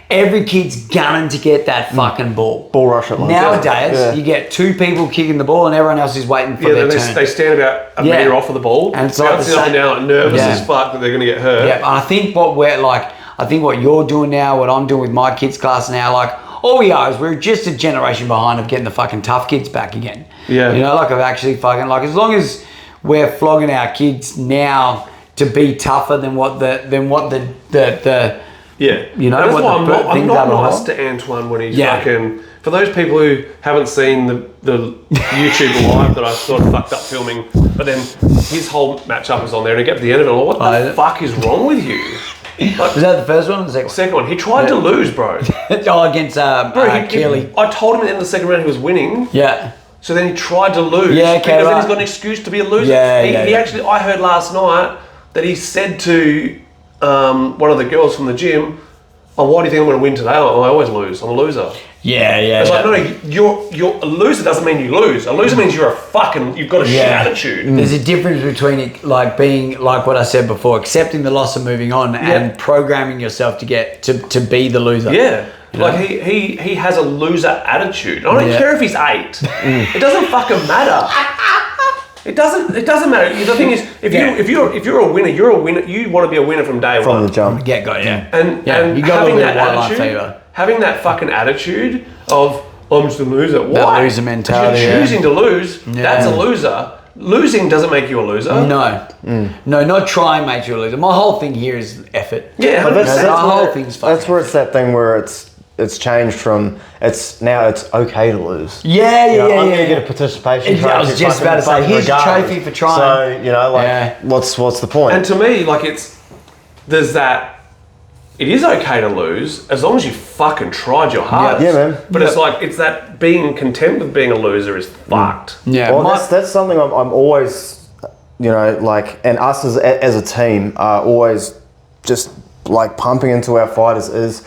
Every kid's gunning to get that fucking ball. Ball rush at once. Nowadays, you get 2 people kicking the ball and everyone else is waiting for their turn. They stand about a metre off of the ball. And it's like bouncing up and down, nervous as fuck that they're going to get hurt. Yeah, and I think what you're doing now, what I'm doing with my kids' class now, like all we are is we're just a generation behind of getting the fucking tough kids back again. Yeah. You know, like I've actually fucking, like as long as we're flogging our kids now to be tougher than what the yeah, you know, that's why I'm not nice to Antoine when he's fucking. For those people who haven't seen the YouTube live that I sort of fucked up filming, but then his whole matchup is on there, and I get to the end of it, I'm like, what the fuck is wrong with you? Was that the first one or the second one? Second one. He tried to lose, bro. Against Keely. I told him at the end of the second round he was winning. Yeah. So then he tried to lose. Yeah, okay, because then right. he's got an excuse to be a loser. He Actually, I heard last night that he said to one of the girls from the gym, "Oh, why do you think I'm going to win today? I always lose. I'm a loser." Yeah. It's like, no, you're a loser doesn't mean you lose. A loser means you've got a shit attitude. There's a difference between it, like being, like what I said before, accepting the loss and moving on, and programming yourself to get to be the loser. Yeah. Like he has a loser attitude. I don't care if he's 8. It doesn't fucking matter. It doesn't matter. The thing is, if you're a winner, you're a winner. You want to be a winner from day one. From the jump. Get go, yeah. And you got having that attitude, having that fucking attitude of I'm just a loser. Why? That loser mentality. If you're choosing to lose, that's a loser. Losing doesn't make you a loser. No. No, not trying makes you a loser. My whole thing here is effort. Yeah, But the whole thing's fucking that's where it's that thing where it's changed from it's okay to lose. Yeah. I'm going to get a participation trophy. I was just about to say, here's a trophy for trying. So, what's the point? And to me, there's that. It is okay to lose as long as you fucking tried your hardest. Yeah, man. But it's that being content with being a loser is fucked. Yeah. Well, that's something I'm always, and us as a team are always just pumping into our fighters is.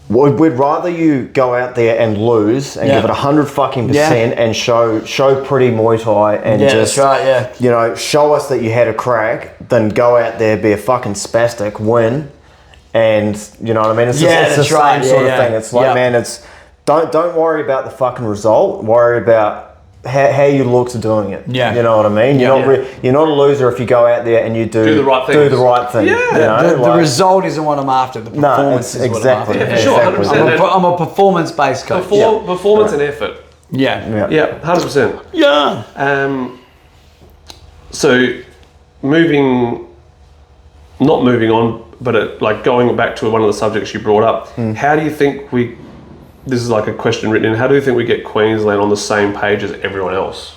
We'd rather you go out there and lose and give it 100% and show pretty Muay Thai and just show us that you had a crack than go out there, be a fucking spastic, win, and you know what I mean. It's it's the same sort of thing. It's like man, it's don't worry about the fucking result. Worry about how you look to doing it. Yeah. You know what I mean? You're not a loser if you go out there and you do the right thing. Yeah. The result isn't what I'm after. The performance is what I'm after. Yeah, for sure. 100%. I'm a performance-based coach. Performance and effort. Yeah. 100%. Yeah. So, not moving on, but going back to one of the subjects you brought up, how do you think this is a question written in, how do you think we get Queensland on the same page as everyone else?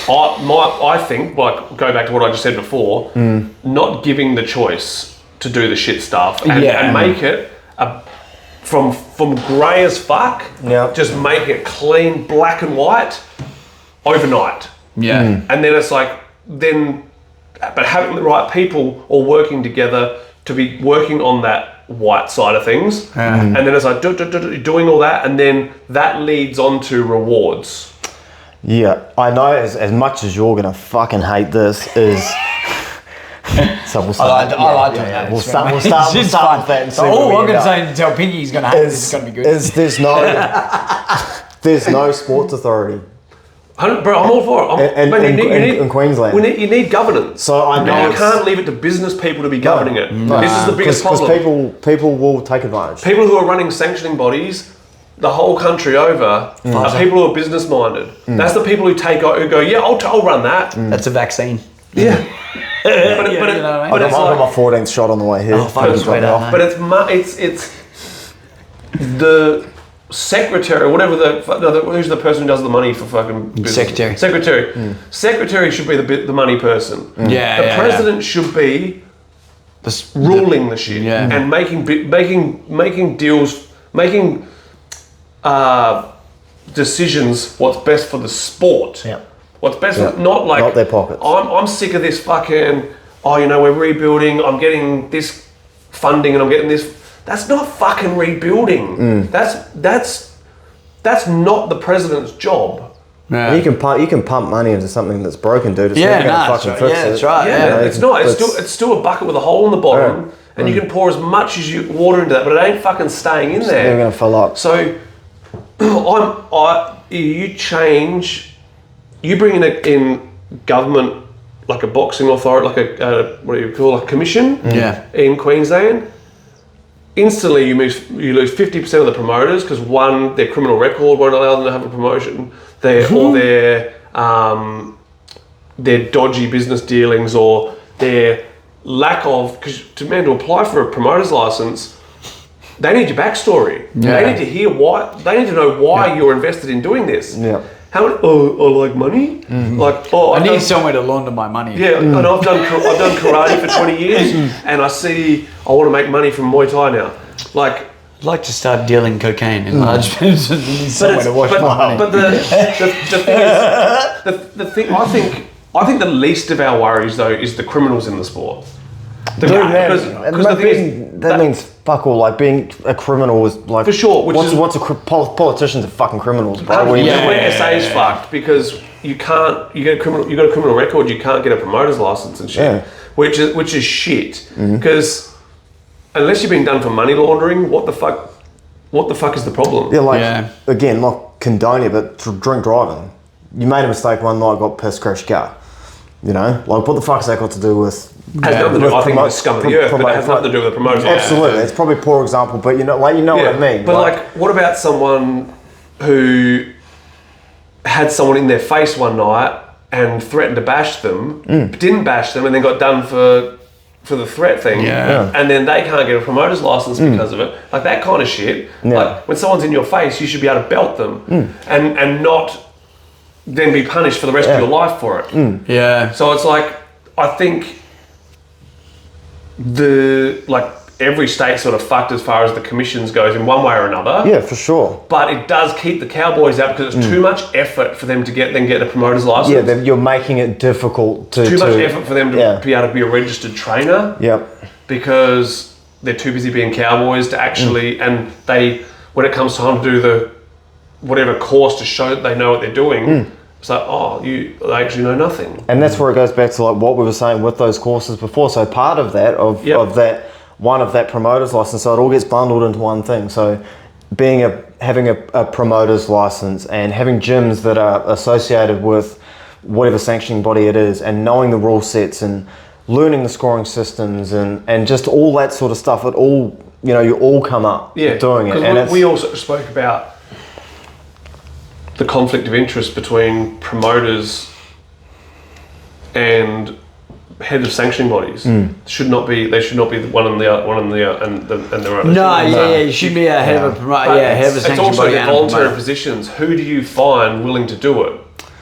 I think, go back to what I just said before, not giving the choice to do the shit stuff and make it from grey as fuck, just make it clean, black and white, overnight. Yeah. And then it's but having the right people all working together to be working on that white side of things, and then it's doing all that, and then that leads on to rewards. Yeah, I know as much as you're gonna fucking hate this is. So we'll start. I like doing that. We'll start with that and see all I'm gonna say to tell Pinky he's gonna hate this is gonna be good. There's no sports authority. Bro, I'm all for it. In Queensland. You need governance. So I know you can't leave it to business people to be governing it. No. This is the biggest problem. Because people will take advantage. People who are running sanctioning bodies the whole country over are people who are business minded. That's the people who go, yeah, I'll run that. That's a vaccine. Yeah. I got my 14th shot on the way here. But it's the secretary, whatever who's the person who does the money for fucking business? Secretary should be the money person. The president should be ruling the shit and making deals, making decisions. What's best for the sport? What's best? Not their pockets. I'm sick of this fucking. We're rebuilding. I'm getting this funding and I'm getting this. That's not fucking rebuilding. That's not the president's job. Yeah. You can pump money into something that's broken, dude. It's never gonna fucking fix it. That's right. Yeah, it's not. It's still a bucket with a hole in the bottom, and you can pour as much as you water into that, but it ain't fucking staying in there. Never gonna fill up. So, you bring in government like a boxing authority, like a commission in Queensland. Instantly, you lose 50% of the promoters because one, their criminal record won't allow them to have a promotion. Their dodgy business dealings or their lack of, because to apply for a promoter's license, they need your backstory. They need to hear why. They need to know why you're invested in doing this. How many? Oh, like money? Like, I need somewhere to launder my money. Yeah, and I've done karate for 20 years, and I want to make money from Muay Thai now. Like, I'd like to start dealing cocaine in large amounts. Somewhere to wash my money. But the thing is, I think the least of our worries though is the criminals in the sport. That means fuck all. Like being a criminal is like for sure. Politicians are fucking criminals, bro. When SA is fucked because you got a criminal record, you can't get a promoter's license and shit, which is shit. Because unless you've been done for money laundering, what the fuck is the problem? Yeah, again, not condone it, but drink driving. You made a mistake one night, got pissed, crashed your car. You know, like what the fuck's that got to do with? Has nothing to do. I think it's scum of the earth, but it has nothing to do with the promotion. Absolutely, it's probably a poor example, but what I mean. But like, what about someone who had someone in their face one night and threatened to bash them, didn't bash them, and then got done for the threat thing, and then they can't get a promoter's license because of it, like that kind of shit. Like when someone's in your face, you should be able to belt them and not then be punished for the rest of your life for it. Yeah. So it's like, I think every state sort of fucked as far as the commissions goes in one way or another. Yeah, for sure. But it does keep the cowboys out because it's too much effort for them to get a promoter's license. Yeah, you're making it difficult to... Too much effort for them to be able to be a registered trainer. Yep. Because they're too busy being cowboys to actually... And when it comes time to do the whatever course to show that they know what they're doing... It's like, they actually know nothing. And that's where it goes back to like what we were saying with those courses before. So part of that, of that promoter's license, so it all gets bundled into one thing. So having a promoter's license and having gyms that are associated with whatever sanctioning body it is, and knowing the rule sets and learning the scoring systems and just all that sort of stuff, you all come up doing it. And we also spoke about the conflict of interest between promoters and head of sanctioning bodies. They should not be the one and the other. You should be a head of a promoter. Head of a sanctioning body. It's also the voluntary positions. Who do you find willing to do it?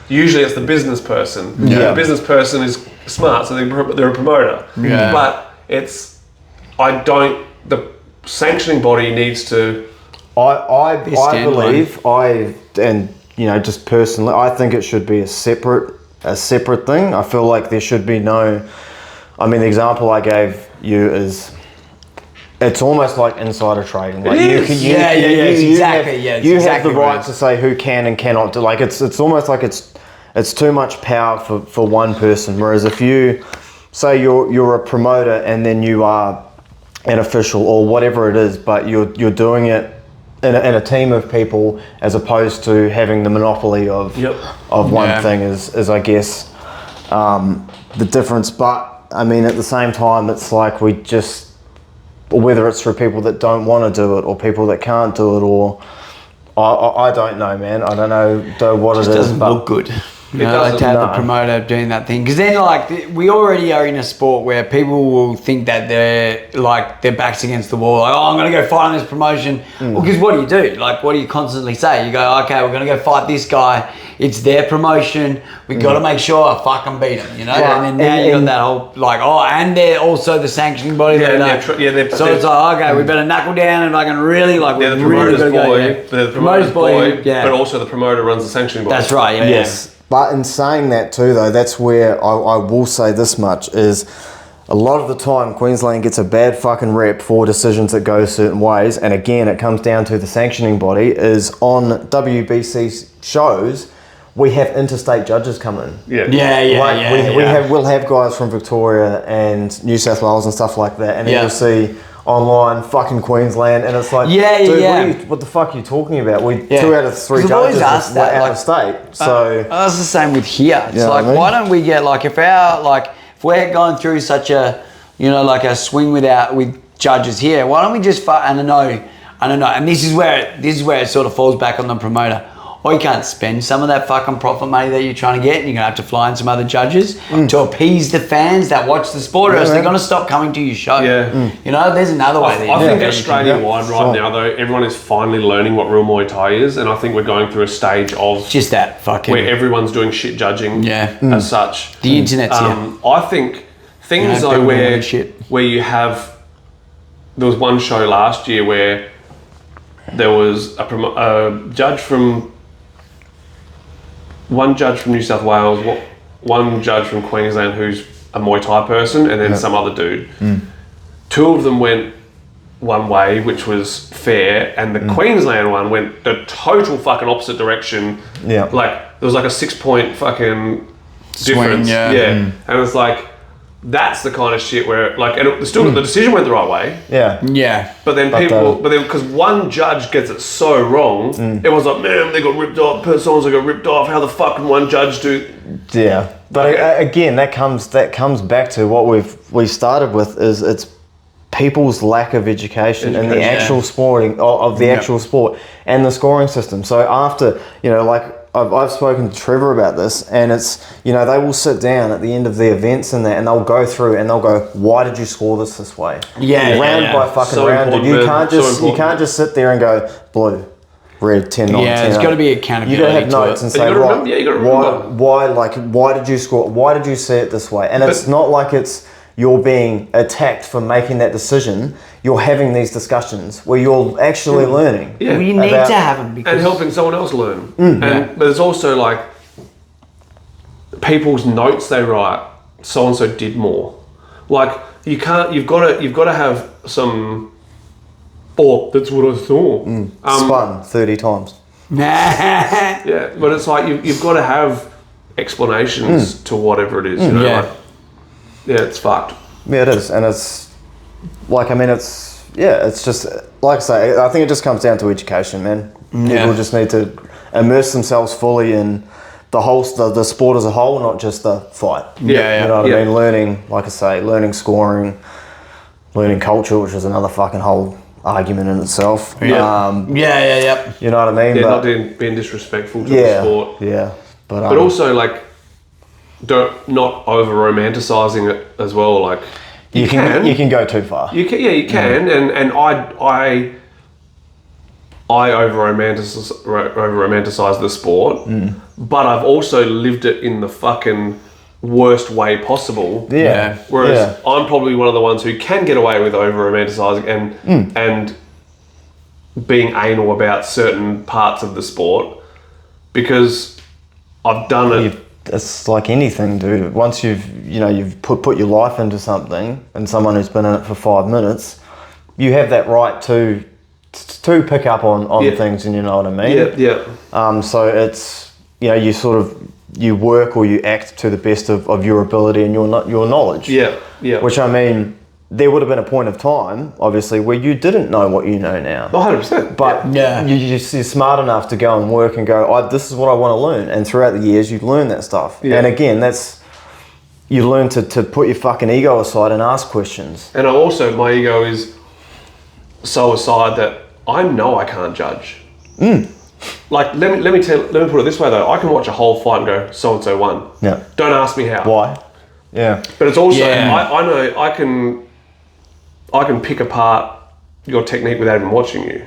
Usually it's the business person. The business person is smart, so they're a promoter. But the sanctioning body needs to. I believe just personally, I think it should be a separate thing. I feel like there should be no. I mean, the example I gave you is. It's almost like insider trading. Like you have the right to say who can and cannot do. Like it's almost like it's too much power for one person. Whereas if you say you're a promoter and then you are an official or whatever it is, but you're doing it in a team of people as opposed to having the monopoly of one thing is I guess the difference. But I mean, at the same time, it's like we just. Whether it's for people that don't want to do it or people that can't do it, or I don't know, man. I don't know what it is. It doesn't look good. You know, like to have a promoter doing that thing, because then we already are in a sport where people will think that their backs against the wall. Like, I'm going to go fight on this promotion. Well, because what do? Like, what do you constantly say? You go, okay, we're going to go fight this guy. It's their promotion. We got to make sure I fucking beat him, you know. Right. And then now you got that whole and they're also the sanctioning body. So it's like, okay, we better knuckle down and fucking really they're the promoter's boy, the promoter's boy, but also the promoter runs the sanctioning body. That's right. Yes. But in saying that too, though, that's where I will say this much is a lot of the time Queensland gets a bad fucking rep for decisions that go certain ways. And again, it comes down to the sanctioning body is on WBC shows, we have interstate judges come in. We'll have guys from Victoria and New South Wales and stuff like that. And then you'll see online fucking Queensland, and it's like, what the fuck are you talking about? 2 out of 3 judges were out of state. So that's the same with here. It's why don't we get if we're going through such a a swing with judges here, why don't we just and I know, and this is where it sort of falls back on the promoter. Why or you can't spend some of that fucking profit money that you're trying to get, and you're going to have to fly in some other judges to appease the fans that watch the sport, or else they're going to stop coming to your show. Yeah. You know, there's another way. I think Australia-wide right now, though, everyone is finally learning what real Muay Thai is, and I think we're going through a stage of just that fucking where everyone's doing shit judging as such. The internet's I think things though where you have, there was one show last year where there was a judge from New South Wales, one judge from Queensland who's a Muay Thai person, and then some other dude. Two of them went one way, which was fair, and the Queensland one went the total fucking opposite direction. Yeah. Like, there was like a 6-point fucking difference. Swing, And it's like, that's the kind of shit where, like, and the decision went the right way. Yeah. But then because one judge gets it so wrong, everyone's like, man, they got ripped off. Personas got ripped off. How the fuck can one judge do? Yeah, but again, that comes back to what we started with, is it's people's lack of education in the actual sporting of the actual sport and the scoring system. So after, you know, like I've spoken to Trevor about this, and it's, you know, they will sit down at the end of the events and that, and they'll go through and they'll go, why did you score this way? Round by fucking so round. You can't just sit there and go blue, red, 10 on 10. Yeah, there's got to be accountability. You got to have notes and say, why did you score? Why did you see it this way? And it's not like it's you're being attacked for making that decision. You're having these discussions where you're actually learning. Yeah. We need to have them and helping someone else learn. But there's also like people's notes they write. So and so did more. Like you can't. You've got to have some. Oh, that's what I saw. Spun 30 times. Yeah, but it's like you've got to have explanations to whatever it is. You know, like, it's fucked. Yeah, it is, and it's like, I mean, it's just like I say. I think it just comes down to education, man. People just need to immerse themselves fully in the sport as a whole, not just the fight. You know what I mean? Learning, like I say, learning scoring, learning culture, which is another fucking whole argument in itself. You know what I mean? Yeah, not being disrespectful to the sport. Yeah, but also like not over romanticizing it as well. Like you can go too far. You can, and I over romanticize the sport, but I've also lived it in the fucking worst way possible. Yeah. Whereas I'm probably one of the ones who can get away with over romanticizing and being anal about certain parts of the sport because I've done it. It's like anything, dude. Once you've put your life into something, and someone who's been in it for 5 minutes, you have that right to pick up on things, and you know what I mean. So it's, you know, you work or you act to the best of your ability and your knowledge. Which, I mean, there would have been a point of time, obviously, where you didn't know what you know now. 100%. But you're smart enough to go and work and go, this is what I want to learn. And throughout the years, you've learned that stuff. Yeah. And again, you learn to put your fucking ego aside and ask questions. And my ego is so aside that I know I can't judge. Like, let me put it this way though. I can watch a whole fight and go, so and so won. Yeah. Don't ask me how. Why? Yeah. But it's also I know I can pick apart your technique without even watching you.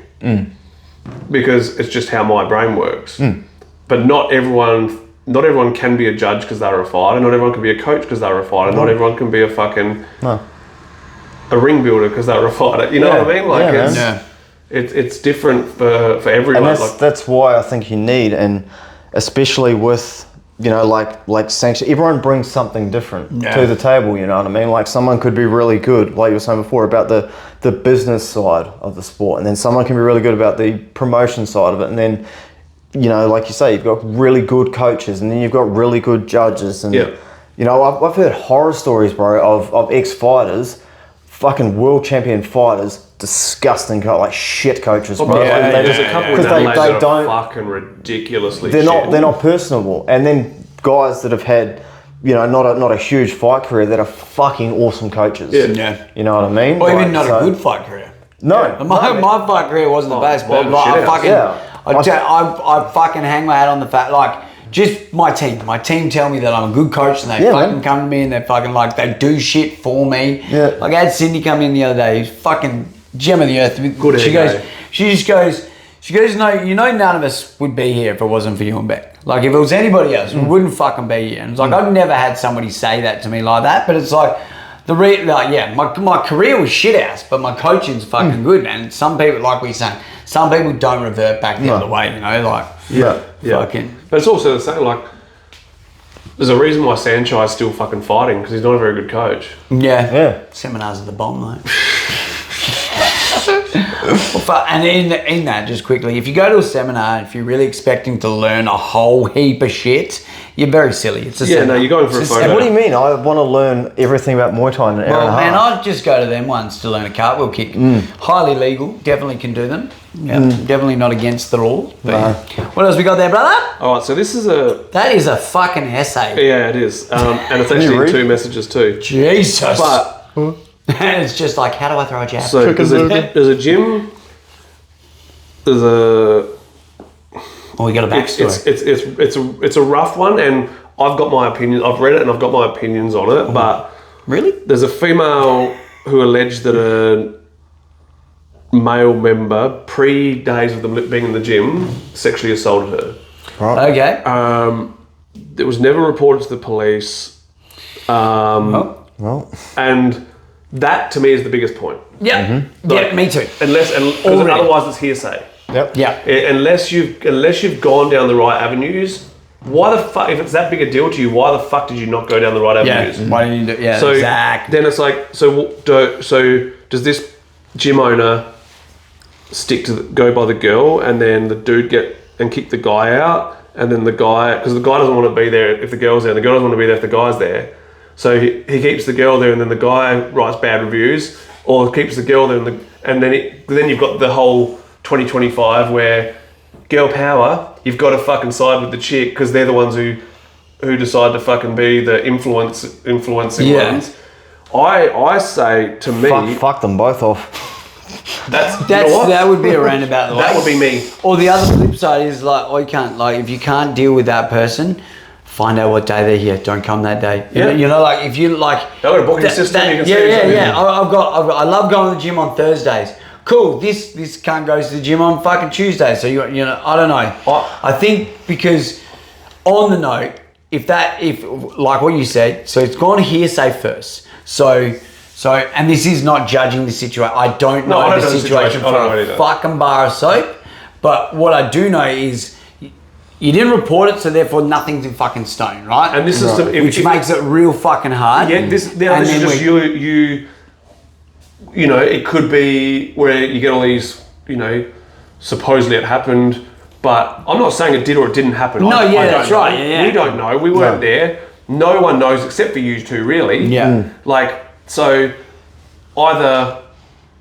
Because it's just how my brain works. But not everyone can be a judge because they're a fighter. Not everyone can be a coach because they're a fighter. Not everyone can be a fucking a ring builder because they're a fighter. You know what I mean? Like it's different for everyone. And that's why I think you need, and especially with, you know, like sanction, everyone brings something different to the table, you know what I mean? Like someone could be really good, like you were saying before, about the business side of the sport, and then someone can be really good about the promotion side of it, and then, you know, like you say, you've got really good coaches, and then you've got really good judges, and you know, I've heard horror stories, bro, of ex-fighters, fucking world champion fighters, disgusting, like shit coaches, bro. There's a couple of them that are fucking ridiculously they're not personable. And then guys that have had, you know, not a huge fight career that are fucking awesome coaches. You know what I mean? Or even not a good fight career. No. My fight career wasn't the best, but I fucking hang my hat on the fact, like, just my team. My team tell me that I'm a good coach, and they fucking come to me and they fucking like they do shit for me. Yeah. Like I had Cindy come in the other day. He's fucking gem of the earth. Good. She goes, no, you know, none of us would be here if it wasn't for you and Beck. Like if it was anybody else, we wouldn't fucking be here. And it's like I've never had somebody say that to me like that. But it's like my career was shit ass, but my coaching's fucking good. And some people, like we saying, some people don't revert back the other way. You know, like fucking. But it's also the same. Like, there's a reason why Sanchai's still fucking fighting because he's not a very good coach. Yeah. Seminars are the bomb, though. And in that, just quickly, if you go to a seminar, if you're really expecting to learn a whole heap of shit, you're very silly. It's a seminar. You're going for a photo. What do you mean? I want to learn everything about Muay Thai in an hour and a half. Man, I'd just go to them ones to learn a cartwheel kick. Highly legal, definitely can do them. Yeah, definitely not against the rules. But what else we got there, brother? All right, so this is that is a fucking essay. Yeah, it is. And it's actually in 2 messages too. Jesus. But and it's just like, how do I throw a jab? So there's a gym. There's a. Oh, we got a backstory. It's a rough one, and I've got my opinion. I've read it, and I've got my opinions on it. But really, there's a female who alleged that a male member, pre-days of them being in the gym, sexually assaulted her. Right. Okay. It was never reported to the police. And that to me is the biggest point. Yeah. Yeah, me too. Unless otherwise it's hearsay. Yep. Yeah. Unless you've gone down the right avenues, why the fuck? If it's that big a deal to you, why the fuck did you not go down the right avenues? Yeah. Why didn't you do? Yeah. So exactly. then it's like, so does this gym owner go by the girl, and then the dude kick the guy out, and then the guy, because the guy doesn't want to be there if the girl's there, and the girl doesn't want to be there if the guy's there. So he keeps the girl there, and then the guy writes bad reviews, or keeps the girl there, and then you've got the whole 2025 where girl power, you've got to fucking side with the chick because they're the ones who decide to fucking be the influencing ones. I say to me, fuck them both off. That would be a roundabout. That would be me. Or the other flip side is if you can't deal with that person, find out what day they're here. Don't come that day. Yeah. You know, like if you like. They've got a booking system. I love going to the gym on Thursdays. Cool. This cunt goes to the gym on fucking Tuesday. So you know, I don't know. I think because on the note, if like what you said, so it's gone hearsay first. So, and this is not judging the situation. I don't know the situation for a fucking bar of soap. But what I do know is you didn't report it, so therefore nothing's in fucking stone, right? And this is which makes it real fucking hard. Yeah, this is just you know, it could be where you get all these, you know, supposedly it happened, but I'm not saying it did or it didn't happen. That's right. Yeah. We don't know. We weren't there. No one knows except for you two, really. Yeah. Like, so either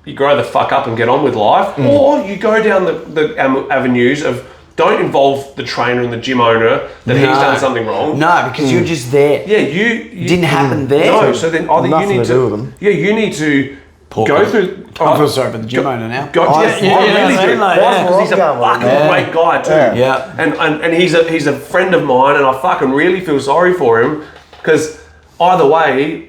you grow the fuck up and get on with life, or you go down the avenues of don't involve the trainer and the gym owner that he's done something wrong. No, because you're just there. Yeah, you didn't happen there. No, so then either you need to do with them. Yeah, you need to go through. I feel sorry for the gym owner now. I really do. Because he's a fucking great guy too. Yeah. And he's a friend of mine, and I fucking really feel sorry for him because either way,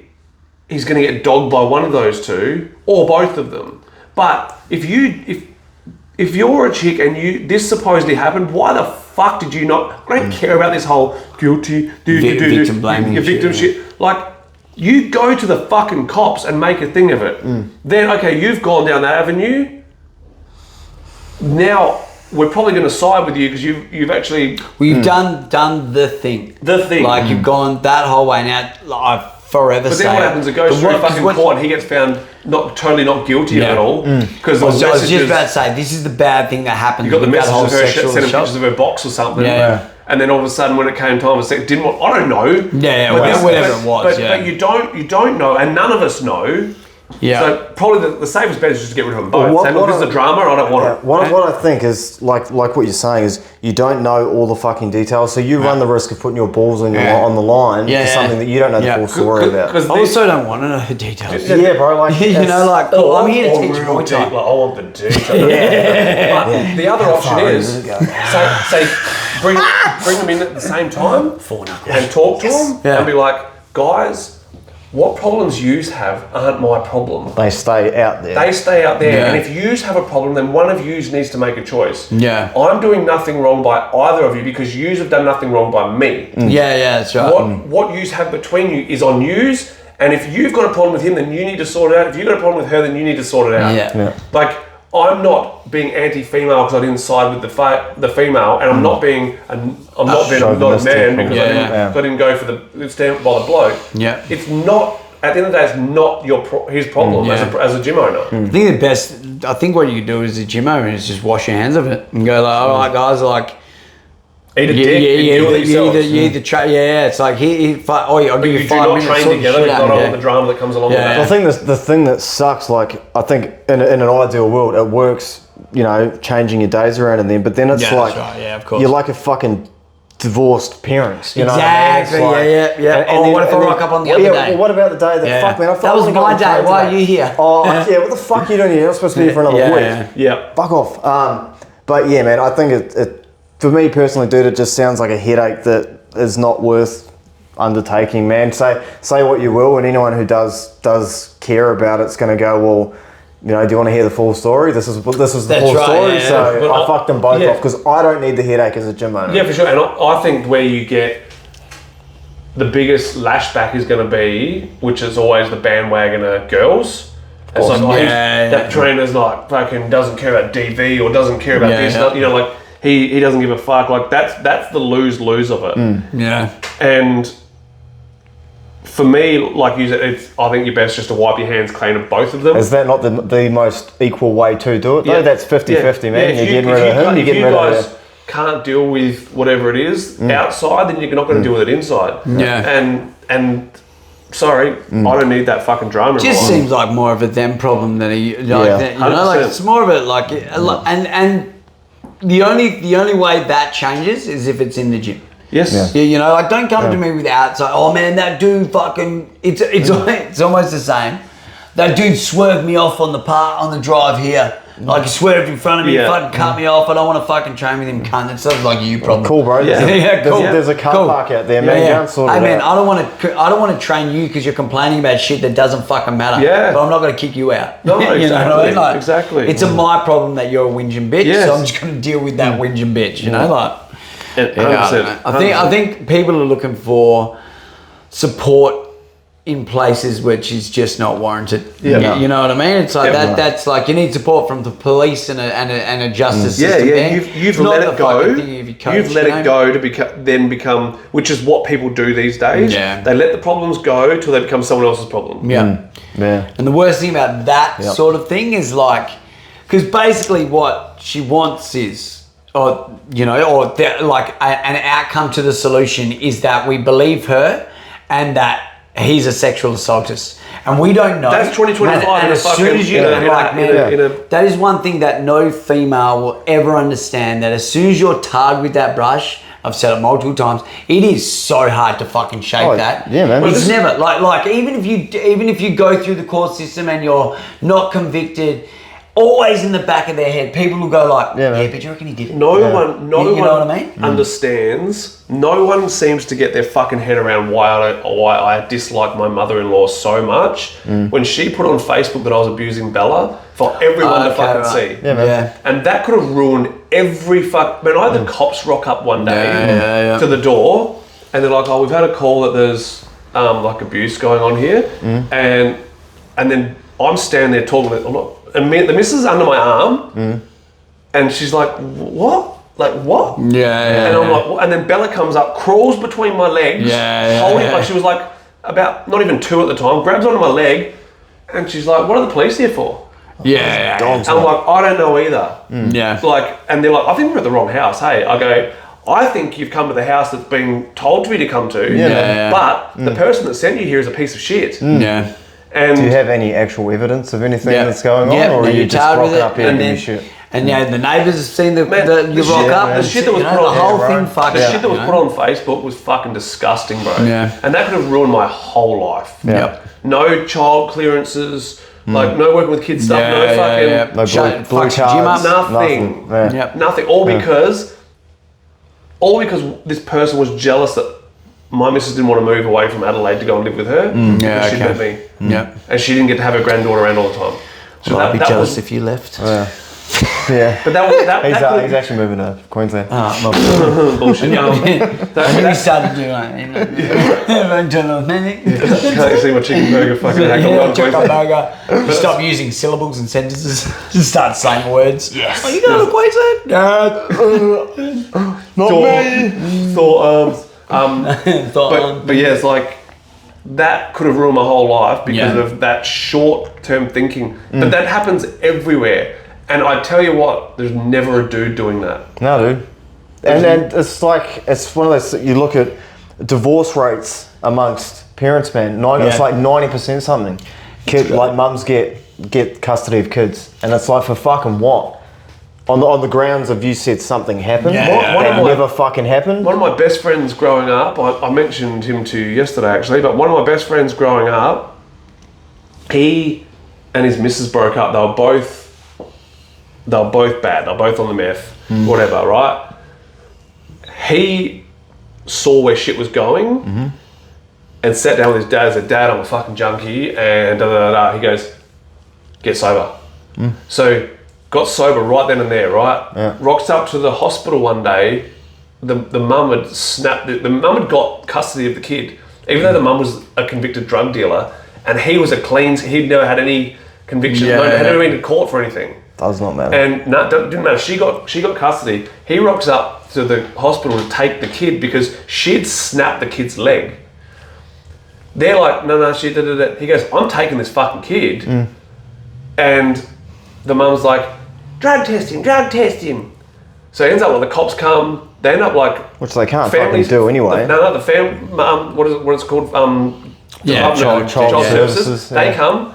he's going to get dogged by one of those two or both of them. But if you're a chick and this supposedly happened, why the fuck did you not? I don't care about this whole guilty victim blaming victim shit. Like, you go to the fucking cops and make a thing of it. Then, okay, you've gone down that avenue. Now, we're probably going to side with you because you've actually... Well, you've done the thing. The thing. Like, you've gone that whole way. Now, I've forever But then what happens? It goes through fucking court and he gets found totally not guilty of it all. Because I was just about to say, this is the bad thing that happened. You got the messages of her sending pictures of her box or something. Yeah. And then all of a sudden, when it came time for sex, I don't know. Yeah, whatever it was. But you don't know, and none of us know Yeah. So probably the safest bet is just to get rid of them both. Say, look, this is a drama, I don't want it. What I think is, like what you're saying is, you don't know all the fucking details, so you run the risk of putting your balls on the line for something that you don't know the full story about. I also don't want to know the details. Yeah, bro. Like, you know, like, I'm here to teach Muay Thai. I want the details. But the other option is, say bring them in at the same time and talk to them and be like, guys, what problems yous have aren't my problem. They stay out there. And if yous have a problem, then one of yous needs to make a choice. Yeah. I'm doing nothing wrong by either of you because yous have done nothing wrong by me. Yeah, that's right. What yous have between you is on yous, and if you've got a problem with him, then you need to sort it out. If you've got a problem with her, then you need to sort it out. Yeah. Like, I'm not being anti-female because I didn't side with the female, and I'm not being not a man because I didn't go for the stand by the bloke. Yeah, it's not. At the end of the day, it's not his problem as a gym owner. I think what you can do as a gym owner is just wash your hands of it and go like, all right, guys, like. Eat a dick and deal with yourselves. It's like I'll give you 5 minutes. Train together, you've got all the drama that comes along with that. I think the thing that sucks, like, I think in an ideal world, it works, you know, changing your days around and then, but then it's like, of course. you're like a fucking divorced parents, you know? Exactly, And what if I rock up on the other day? Well, what about the day that, fuck man, I thought that was my day, why are you here? Oh, yeah, what the fuck are you doing here? You're not supposed to be here for another week. Yeah. Fuck off. But yeah, man, I think it for me personally, dude, it just sounds like a headache that is not worth undertaking, man. Say what you will, and anyone who does care about it's going to go, well, you know, do you want to hear the full story? This is the full story. So I fucked them both off because I don't need the headache as a gym owner. Yeah, for sure. And I think where you get the biggest lashback is going to be, which is always the bandwagoner girls. It's like, that trainer's like fucking doesn't care about DV or doesn't care about this. You know, like he doesn't give a fuck. Like that's the lose of it. Yeah. And for me, like you said, I think you're best just to wipe your hands clean of both of them. Is that not the most equal way to do it though? Yeah. That's 50-50, man. You're getting rid of him, you're getting rid of her. Can't deal with whatever it is outside, then you're not going to deal with it inside. Yeah. And sorry, I don't need that fucking drama. Just seems like more of a them problem than you know, like it's more of a like and the only way that changes is if it's in the gym. Yes. Yeah, you know, like don't come to me with outside. Oh man, that dude fucking. It's almost the same. That dude swerved me off on the drive here. Like he swerved in front of me, fucking cut me off. I don't want to fucking train with him, cunt. It's like you problem. Cool, bro. Cool. There's a car park out there, man. Hey man, I don't want to train you because you're complaining about shit that doesn't fucking matter. Yeah. But I'm not going to kick you out. No, exactly. You know what I mean? Like, exactly. It's my problem that you're a whinging bitch, so I'm just going to deal with that whinging bitch. You know, like. 100%. I think people are looking for support in places which is just not warranted. Yeah. You know what I mean? It's like that's like you need support from the police and a justice system. Yeah. You've let it go. You've let it go to become, which is what people do these days. Yeah. They let the problems go till they become someone else's problem. Yeah. And the worst thing about that sort of thing is like, because basically what she wants is, an outcome to the solution is that we believe her and that he's a sexual assaultist. And we don't know. That's 2025. And as soon as you that is one thing that no female will ever understand, that as soon as you're tarred with that brush, I've said it multiple times, it is so hard to fucking shake that. Yeah, man. It's never like even if you go through the court system and you're not convicted, always in the back of their head, people will go like, but you reckon he did it? No one know what I mean? Understands. No one seems to get their fucking head around why I dislike my mother-in-law so much. When she put on Facebook that I was abusing Bella for everyone to fucking see. Yeah, man. And that could have ruined every fuck. Man, I had the cops rock up one day to the door, and they're like, "Oh, we've had a call that there's like abuse going on here," and then I'm standing there talking. And the missus is under my arm, and she's like, "What? Like what?" Yeah. And I'm like, what? And then Bella comes up, crawls between my legs, holding like she was like about not even 2 at the time, grabs onto my leg, and she's like, "What are the police here for?" Yeah. And I'm like, "I don't know either." Yeah. Like, and they're like, "I think we're at the wrong house." Hey, I go, "I think you've come to the house that's been told to you to come to, but the person that sent you here is a piece of shit." Yeah. And do you have any actual evidence of anything that's going on, or are you just charged rocking with it, up here and and then- giving shit? And the neighbours have seen the rock up. The shit that was put on, the whole thing fucking. the shit that was put on Facebook was fucking disgusting, bro. Yeah. And that could have ruined my whole life. Yeah. Yep. No child clearances, like no working with kids stuff, no fucking No blue fucks your gym cards, up. nothing. Yeah. Yep. Nothing. All because this person was jealous that my missus didn't want to move away from Adelaide to go and live with her. Yeah, She met me. Yep. And she didn't get to have her granddaughter around all the time. So Well, I'd be that jealous was, if you left. Yeah. but that was that. He's actually moving to Queensland. Bullshit. And then he started doing Can't you see my chicken burger fucking hack on chicken Queensland? burger. You stop using syllables and sentences. Just start saying words. Yes. Oh, you go to Queensland? Not me. Thought arms. But yeah, it's like that could have ruined my whole life because of that short-term thinking. But that happens everywhere. And I tell you what, there's never a dude doing that. No, dude. And it's like, it's one of those, you look at divorce rates amongst parents, man. It's like 90% something. Like mums get custody of kids. And it's like, for fucking what? On the grounds of you said something happened, that never fucking happened. One of my best friends growing up, I mentioned him to you yesterday actually, but one of my best friends growing up, he and his missus broke up. They were both bad. They're both on the meth, whatever, right? He saw where shit was going and sat down with his dad and said, Dad, I'm a fucking junkie, and He goes, get sober. So got sober right then and there, right? Yeah. Rocks up to the hospital one day. The mum had snapped. The mum had got custody of the kid, even though the mum was a convicted drug dealer, and he was a clean. He'd never had any convictions. Had never been to court for anything. Does not matter. And no, didn't matter. She got custody. He rocks up to the hospital to take the kid because she'd snapped the kid's leg. They're like, no, she did it. He goes, I'm taking this fucking kid, and the mum's like, drug test him. So it ends up when the cops come, they end up like, which they can't fucking do anyway. The family, what it's called, child services. They come,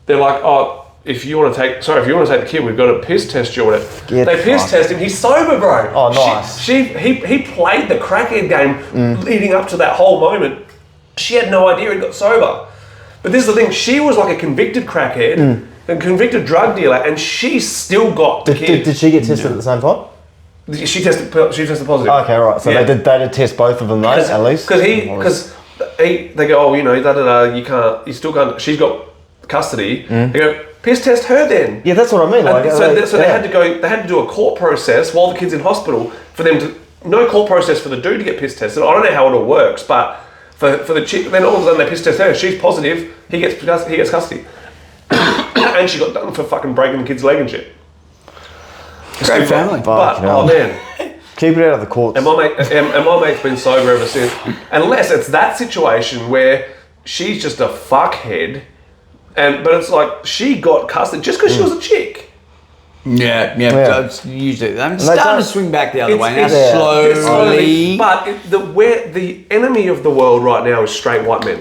they're like, oh, if you want to take the kid, we've got to piss test you or whatever. They piss test him. He's sober, bro. Oh, nice. He played the crackhead game leading up to that whole moment. She had no idea he got sober. But this is the thing. She was like a convicted crackhead, a convicted drug dealer, and she still got the kid. Did she get tested at the same time? She tested positive. Okay, right. So they did test both of them, though, at least. Because they go, oh, you can't. You still can't. She's got custody. They go, piss test her then. Yeah, that's what I mean. They had to go. They had to do a court process while the kid's in hospital for them to. No court process for the dude to get piss tested. I don't know how it all works, but for the chick, then all of a sudden they piss test her. She's positive. He gets custody, and she got done for fucking breaking the kid's leg and shit. Great family. But oh man, keep it out of the courts. And my mate's been sober ever since. Unless it's that situation where she's just a fuckhead. But it's like she got custody just because she was a chick. Yeah. Usually, I'm starting to swing back the other way now, slowly. But the enemy of the world right now is straight white men.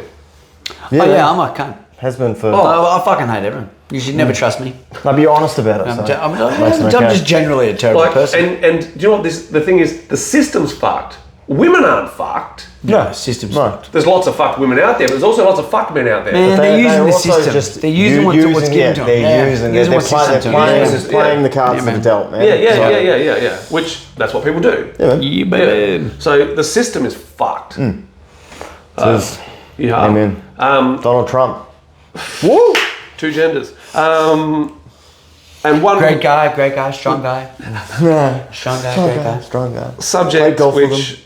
Yeah, I'm a cunt. Has been for. I fucking hate everyone. You should never trust me. Now be honest about it. I'm just generally a terrible person. And do you know what the thing is? The system's fucked. Women aren't fucked. No, system's fucked. There's lots of fucked women out there, but there's also lots of fucked men out there. Man, they're using the system. They're using what's given to them. They're playing the cards that are dealt, man. Yeah. Which, that's what people do. Yeah. So the system is fucked. Amen. Donald Trump. Woo! Two genders. And one great guy, strong guy. Strong guy. Subject which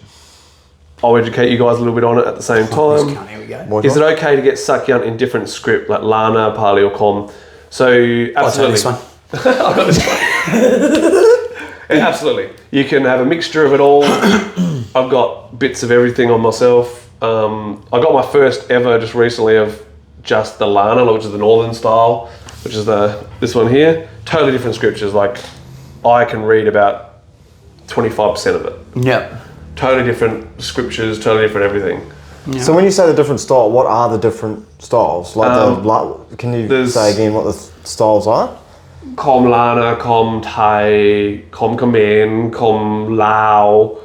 I'll educate you guys a little bit on it at the same time. Here we go. Is it okay to get suckyunt in different script like Lana, Pali or Com? So absolutely. This one. I got this one. Yeah, absolutely. You can have a mixture of it all. I've got bits of everything on myself. I got my first ever just recently of just the Lana, which is the northern style, which is this one here. Totally different scriptures. Like I can read about 25% of it. Yep. Totally different scriptures, totally different everything. Yeah. So when you say the different style, what are the different styles? Can you say again what the styles are? Com Lana, Com Thai, Com Khmer, Com Lao,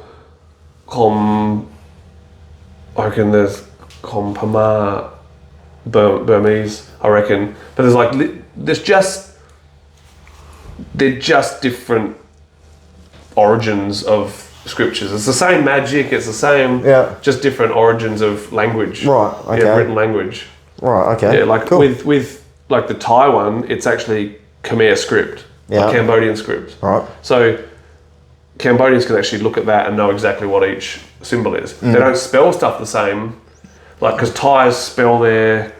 Com... I reckon there's Com Pama, Burmese, I reckon. But there's like, they're just different origins of scriptures. It's the same magic, it's the same, just different origins of language. Right, okay. Yeah, written language. Right, okay. Yeah, like cool. with like the Thai one, it's actually Khmer script, like Cambodian script. Right. So Cambodians can actually look at that and know exactly what each symbol is. They don't spell stuff the same, like, because Thais spell their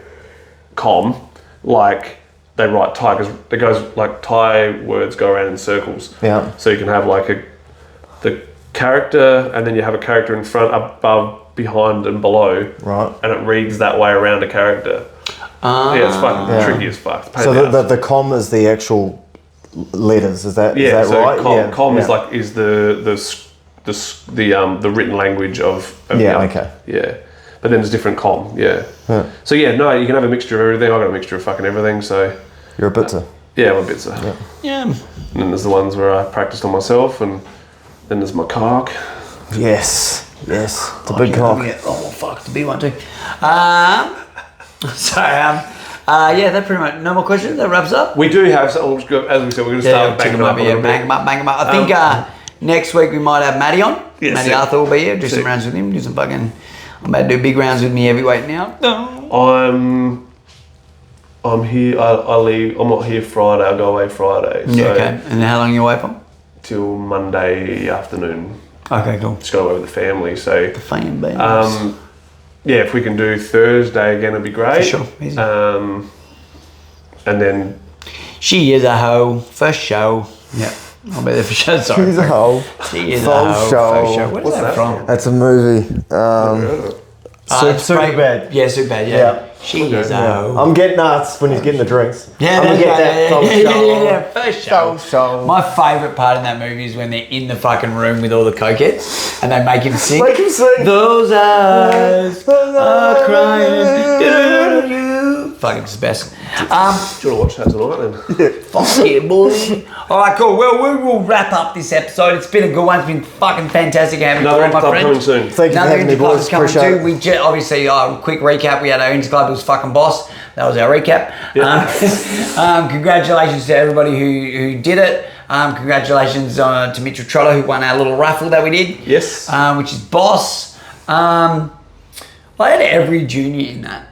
com like they write Thai, because it goes like Thai words go around in circles. Yeah. So you can have like the character, and then you have a character in front, above, behind, and below. Right. And it reads that way around a character. Yeah, it's fucking tricky as fuck. So the com is the actual letters. Is that right? Com is like the written language of okay. Yeah. But then there's different com, So you can have a mixture of everything. I've got a mixture of fucking everything, so... You're a bitzer. Yeah, I'm a bitzer. Yeah. And then there's the ones where I practiced on myself, and then there's my cock. Yes. It's a big cock. Oh, fuck, to be one too. That pretty much, no more questions, that wraps up. We do have, as we said, we're going to start banging them up a little bit. Bang them up. I think next week we might have Matty on. Yes, Matty Arthur will be here, do some rounds with him, do some fucking... I'm about to do big rounds with me heavyweight now. I'm here. I leave. I'm not here Friday. I go away Friday. So okay. And how long are you away from? Till Monday afternoon. Okay, cool. Just go away with the family. So the family. If we can do Thursday again, it'd be great. For sure. Easy. And then she is a hoe. First show. Yeah. I'll be there for sure. Sorry. She's a hoe. She is a hoe. Show. Where's that from? That's a movie. Superbad. Yeah, Superbad. Yeah. She is a hoe. I'm getting nuts when he's getting the drinks. Yeah, I'm gonna get that. First show. My favourite part in that movie is when they're in the fucking room with all the cokeheads and they make him sing. Those eyes are crying. Fucking it's the best. Do you want to watch that tonight then? Fuck yeah, boy. Alright, cool. Well, we will wrap up this episode. It's been a good one. It's been fucking fantastic having you on, my friend. Coming soon. Thank you for having me, boys. Appreciate it. We obviously, quick recap. We had our Interclub. It was fucking boss. That was our recap. Yeah. Congratulations to everybody who did it. Congratulations to Mitchell Trotter who won our little raffle that we did. Yes. Which is boss. I had every junior in that.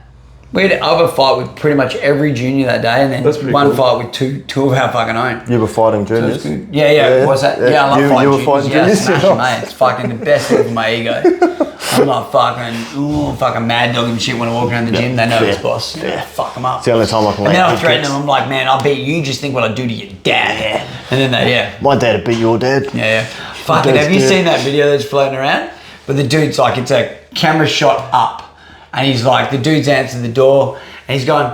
We had a fight with pretty much every junior that day, and then one fight with two of our fucking own. You were fighting juniors? So yeah. What's that? Yeah, I love fighting juniors. Fighting juniors. Smash them, mate. It's fucking the best thing for my ego. I'm like fucking mad dog and shit when I walk around the gym. They know it's boss. Yeah, fuck them up. It's the only time I can. And then I threaten them. I'm like, man, I bet you just think what I do to your dad. Yeah. And then my dad would beat your dad. Yeah. Fucking, have you seen that video that's floating around? But the dude's like, it's a camera shot up, and he's like, the dude's answered the door. And he's going,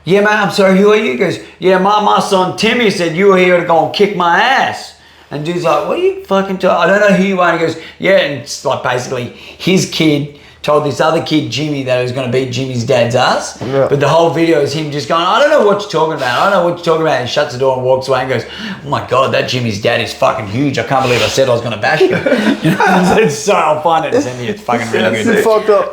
yeah, mate, I'm sorry, who are you? He goes, yeah, my son Timmy said you were here to go and kick my ass. And dude's like, what are you fucking talking? I don't know who you are. And he goes, yeah, and it's like basically his kid told this other kid, Jimmy, that he was going to beat Jimmy's dad's ass. Yeah. But the whole video is him just going, I don't know what you're talking about. I don't know what you're talking about. And he shuts the door and walks away and goes, oh my God, that Jimmy's dad is fucking huge. I can't believe I said I was going to bash you. It's so, I'll find it and send me. It's fucking really good. It's fucked up.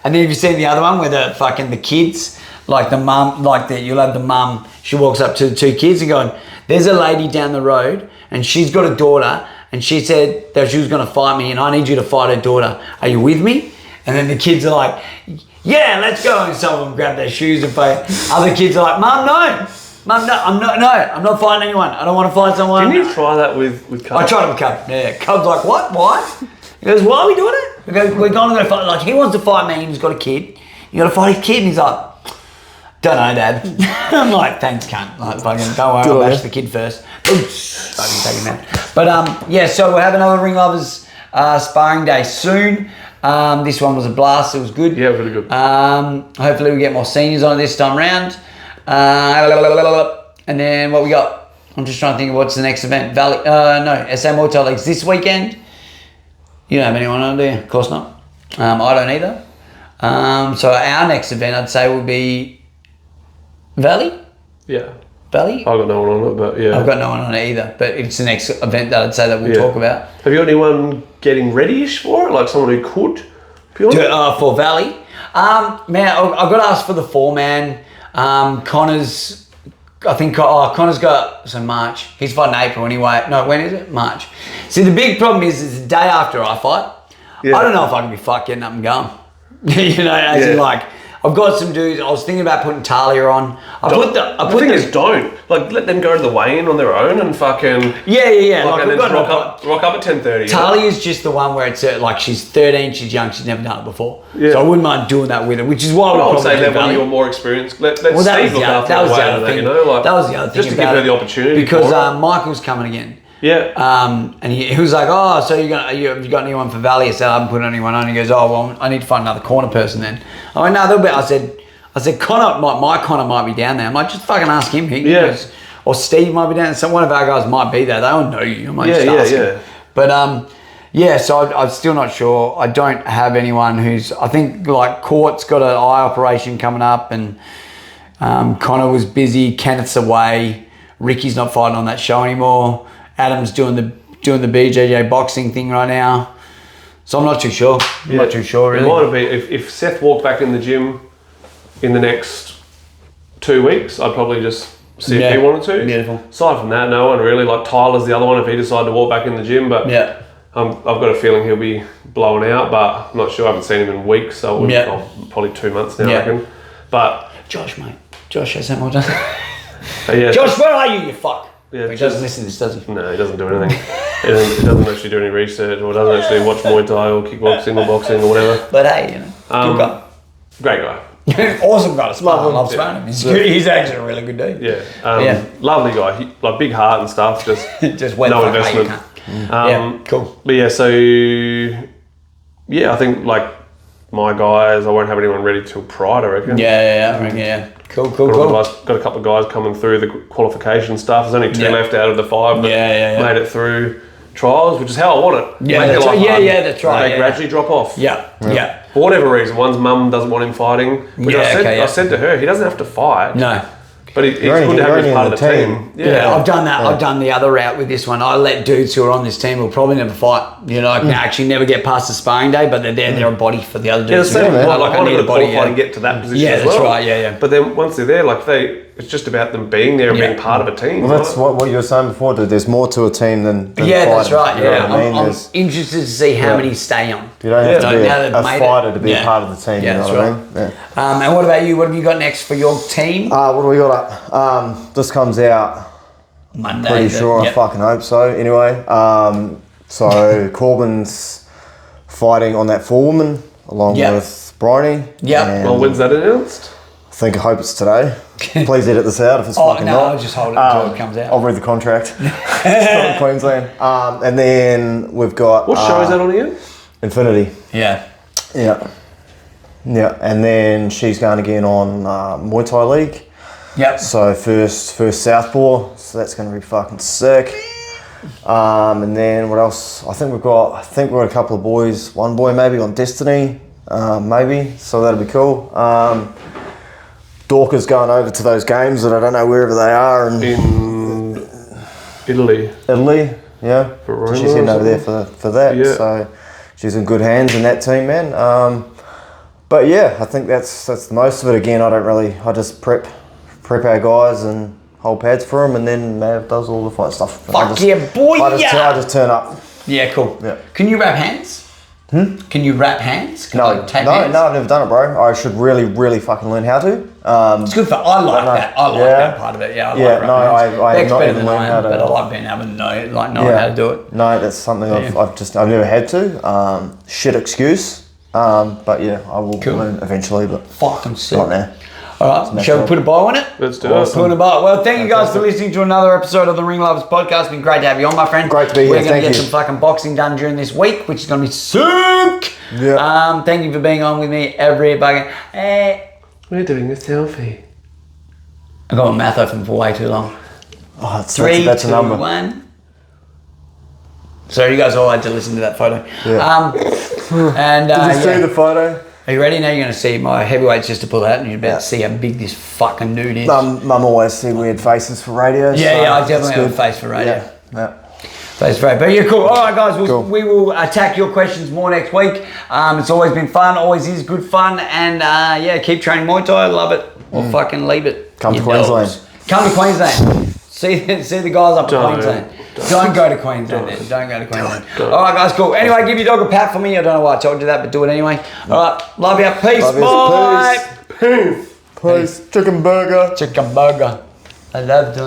And then have you seen the other one where the kids, like the mum, you'll have the mum, she walks up to the two kids and going, there's a lady down the road and she's got a daughter and she said that she was going to fight me and I need you to fight her daughter. Are you with me? And then the kids are like, yeah, let's go. And some of them grab their shoes and fight. Other kids are like, Mum, no. Mum, no, I'm not fighting anyone. I don't want to fight someone. Didn't you try that with Cub? I tried it with Cub. Yeah, Cub's like, what? Why? He goes, why are we doing it? We're going to go fight. Like, he wants to fight me and he's got a kid. You got to fight his kid. And he's like, don't know, Dad. I'm like, thanks, cunt. Like, fucking, don't worry, I'll bash the kid first. Oops. Fucking take him out. But, so we'll have another Ring Lovers sparring day soon. This one was a blast. It was good. Yeah, really good. Hopefully we get more seniors on it this time round. And then what we got? I'm just trying to think of what's the next event. SA Muay Thai Leagues this weekend. You don't have anyone on, do you? Of course not. I don't either. So our next event, I'd say, would be Valley. Yeah. Valley? I've got no one on it, but yeah. I've got no one on it either, but it's the next event that I'd say that we'll talk about. Have you got anyone getting ready-ish for it? Like someone who could be on it? For Valley? Man, I've got to ask for the 4-man. Connor's, I think, Connor's got, so March. He's fighting April anyway. No, when is it? March. See, the big problem is it's the day after I fight. Yeah. I don't know if I can be fucked getting up and going. You know, as in like, I've got some dudes. I was thinking about putting Talia on. The thing is, don't like let them go to the weigh-in on their own and fucking yeah. Like, and then rock up at 10:30. Talia's just the one where it's like she's 13, she's young, she's never done it before. Yeah. So I wouldn't mind doing that with her, which is why I would say let one of your more experienced. Let Steve look after the other thing. You know, like that was the other thing. Just to give her the opportunity. Because Michael's coming again. Yeah. And he was like, oh, so have you got anyone for Valley? I said, I haven't put anyone on. He goes, oh, well, I need to find another corner person then. I went, no, they'll be. I said, Connor, my Connor might be down there. I'm like, just fucking ask him. He goes, or Steve might be down there. So one of our guys might be there. They all know you. I'm like, just ask him. But so I'm still not sure. I don't have anyone who's, I think like Court's got an eye operation coming up, and Connor was busy. Kenneth's away. Ricky's not fighting on that show anymore. Adam's doing the BJJ boxing thing right now. So I'm not too sure. I'm not too sure really. It might have been if Seth walked back in the gym in the next 2 weeks, I'd probably just see if he wanted to. Beautiful. Aside from that, no one really. Like Tyler's the other one if he decided to walk back in the gym, but I've got a feeling he'll be blowing out, but I'm not sure. I haven't seen him in weeks, so probably 2 months now, I reckon. But Josh, mate. Josh has that more done. Josh, where are you fuck? Yeah, he doesn't listen to this, does he? No, he doesn't do anything. he doesn't actually do any research, or doesn't actually watch Muay Thai or kickboxing or boxing or whatever. But hey, good guy. Great guy. Awesome guy. Loves phoning him. He's actually a really good dude. Yeah. Lovely guy. Like big heart and stuff. Just no investment. Cool. But yeah, so I think like my guys, I won't have anyone ready till Pride, I reckon. Yeah. Cool. Got a couple of guys coming through the qualification stuff. There's only 2 left out of the 5 that made it through trials, which is how I want it. That's right. They gradually drop off. Yeah. For whatever reason, one's mum doesn't want him fighting. Which I said to her, he doesn't have to fight. No. But it's good to have him as part of the team. Yeah, I've done that. I've done the other route with this one. I let dudes who are on this team who will probably never fight, actually never get past the sparring day, but they're a body for the other dudes. I need a body and get to that position as well. Yeah, that's right. But then once they're there, it's just about them being there and being part of a team. Well, that's what you were saying before. There's more to a team than that's right. You know what I mean? I'm interested to see how many stay on. You don't have to be a fighter to be a part of the team. Yeah, you know what I mean? And what about you? What have you got next for your team? What do we got up? This comes out Monday. Pretty sure. I fucking hope so. Anyway, so Corbin's fighting on that 4-woman along with Bryony. Yeah. Well, when's that announced? I hope it's today. Please edit this out if it's fucking not. I'll just hold it until it comes out. I'll read the contract. It's not in Queensland. And then we've got... What show is that on again? Infinity. Yeah. And then she's going again on Muay Thai League. Yep. So first Southpaw. So that's going to be fucking sick. And then what else? I think we've got a couple of boys. One boy maybe on Destiny. Maybe. So that'll be cool. Dorca's going over to those games that I don't know wherever they are in Italy. Yeah. For she's heading over there for that. Yeah. So she's in good hands in that team, man. But yeah, I think that's the most of it. Again, I just prep our guys and hold pads for them, and then Mav does all the fight stuff. Fuck yeah, boy! I just turn up. Yeah, cool. Yeah. Can you wrap hands? Can you wrap hands? No, I've never done it, bro. I should really fucking learn how to. It's good for. I like that. I like that part of it. Yeah. I have not even learned how to. But I like being able to know how to do it. No, that's something I've never had to. Shit excuse. But yeah, I will learn eventually. But fucking sick. Not now. All right, shall we put a bow on it? Let's do it. Put a bow. Well, thank you guys for listening to another episode of the Ringlovers podcast. It's been great to have you on, my friend. Great to be here. We're going to get some fucking boxing done during this week, which is going to be sick. Yeah. Thank you for being on with me every fucking. We're doing a selfie. I got my mouth open for way too long. Oh, 3, that's 2, a number. 1. So you guys all had to listen to that photo. Yeah. And did you see the photo? Are you ready? Now you're going to see my heavyweights just to pull out and you're about to see how big this fucking dude is. Mum always see weird faces for radio. Yeah, I definitely have a face for radio. Yeah. Face for radio. But yeah, cool. All right, guys, we will attack your questions more next week. It's always been fun, always is good fun. And yeah, keep training Muay Thai. I love it. Or fucking leave it. Come to Queensland. Come to Queensland. See the guys up in Queensland. Don't go to Queensland then. Don't go to Queensland. Alright guys, cool. Anyway, give your dog a pat for me. I don't know why I told you that, but do it anyway. Alright, love you. Peace. Bye. Peace. Chicken burger. I love doing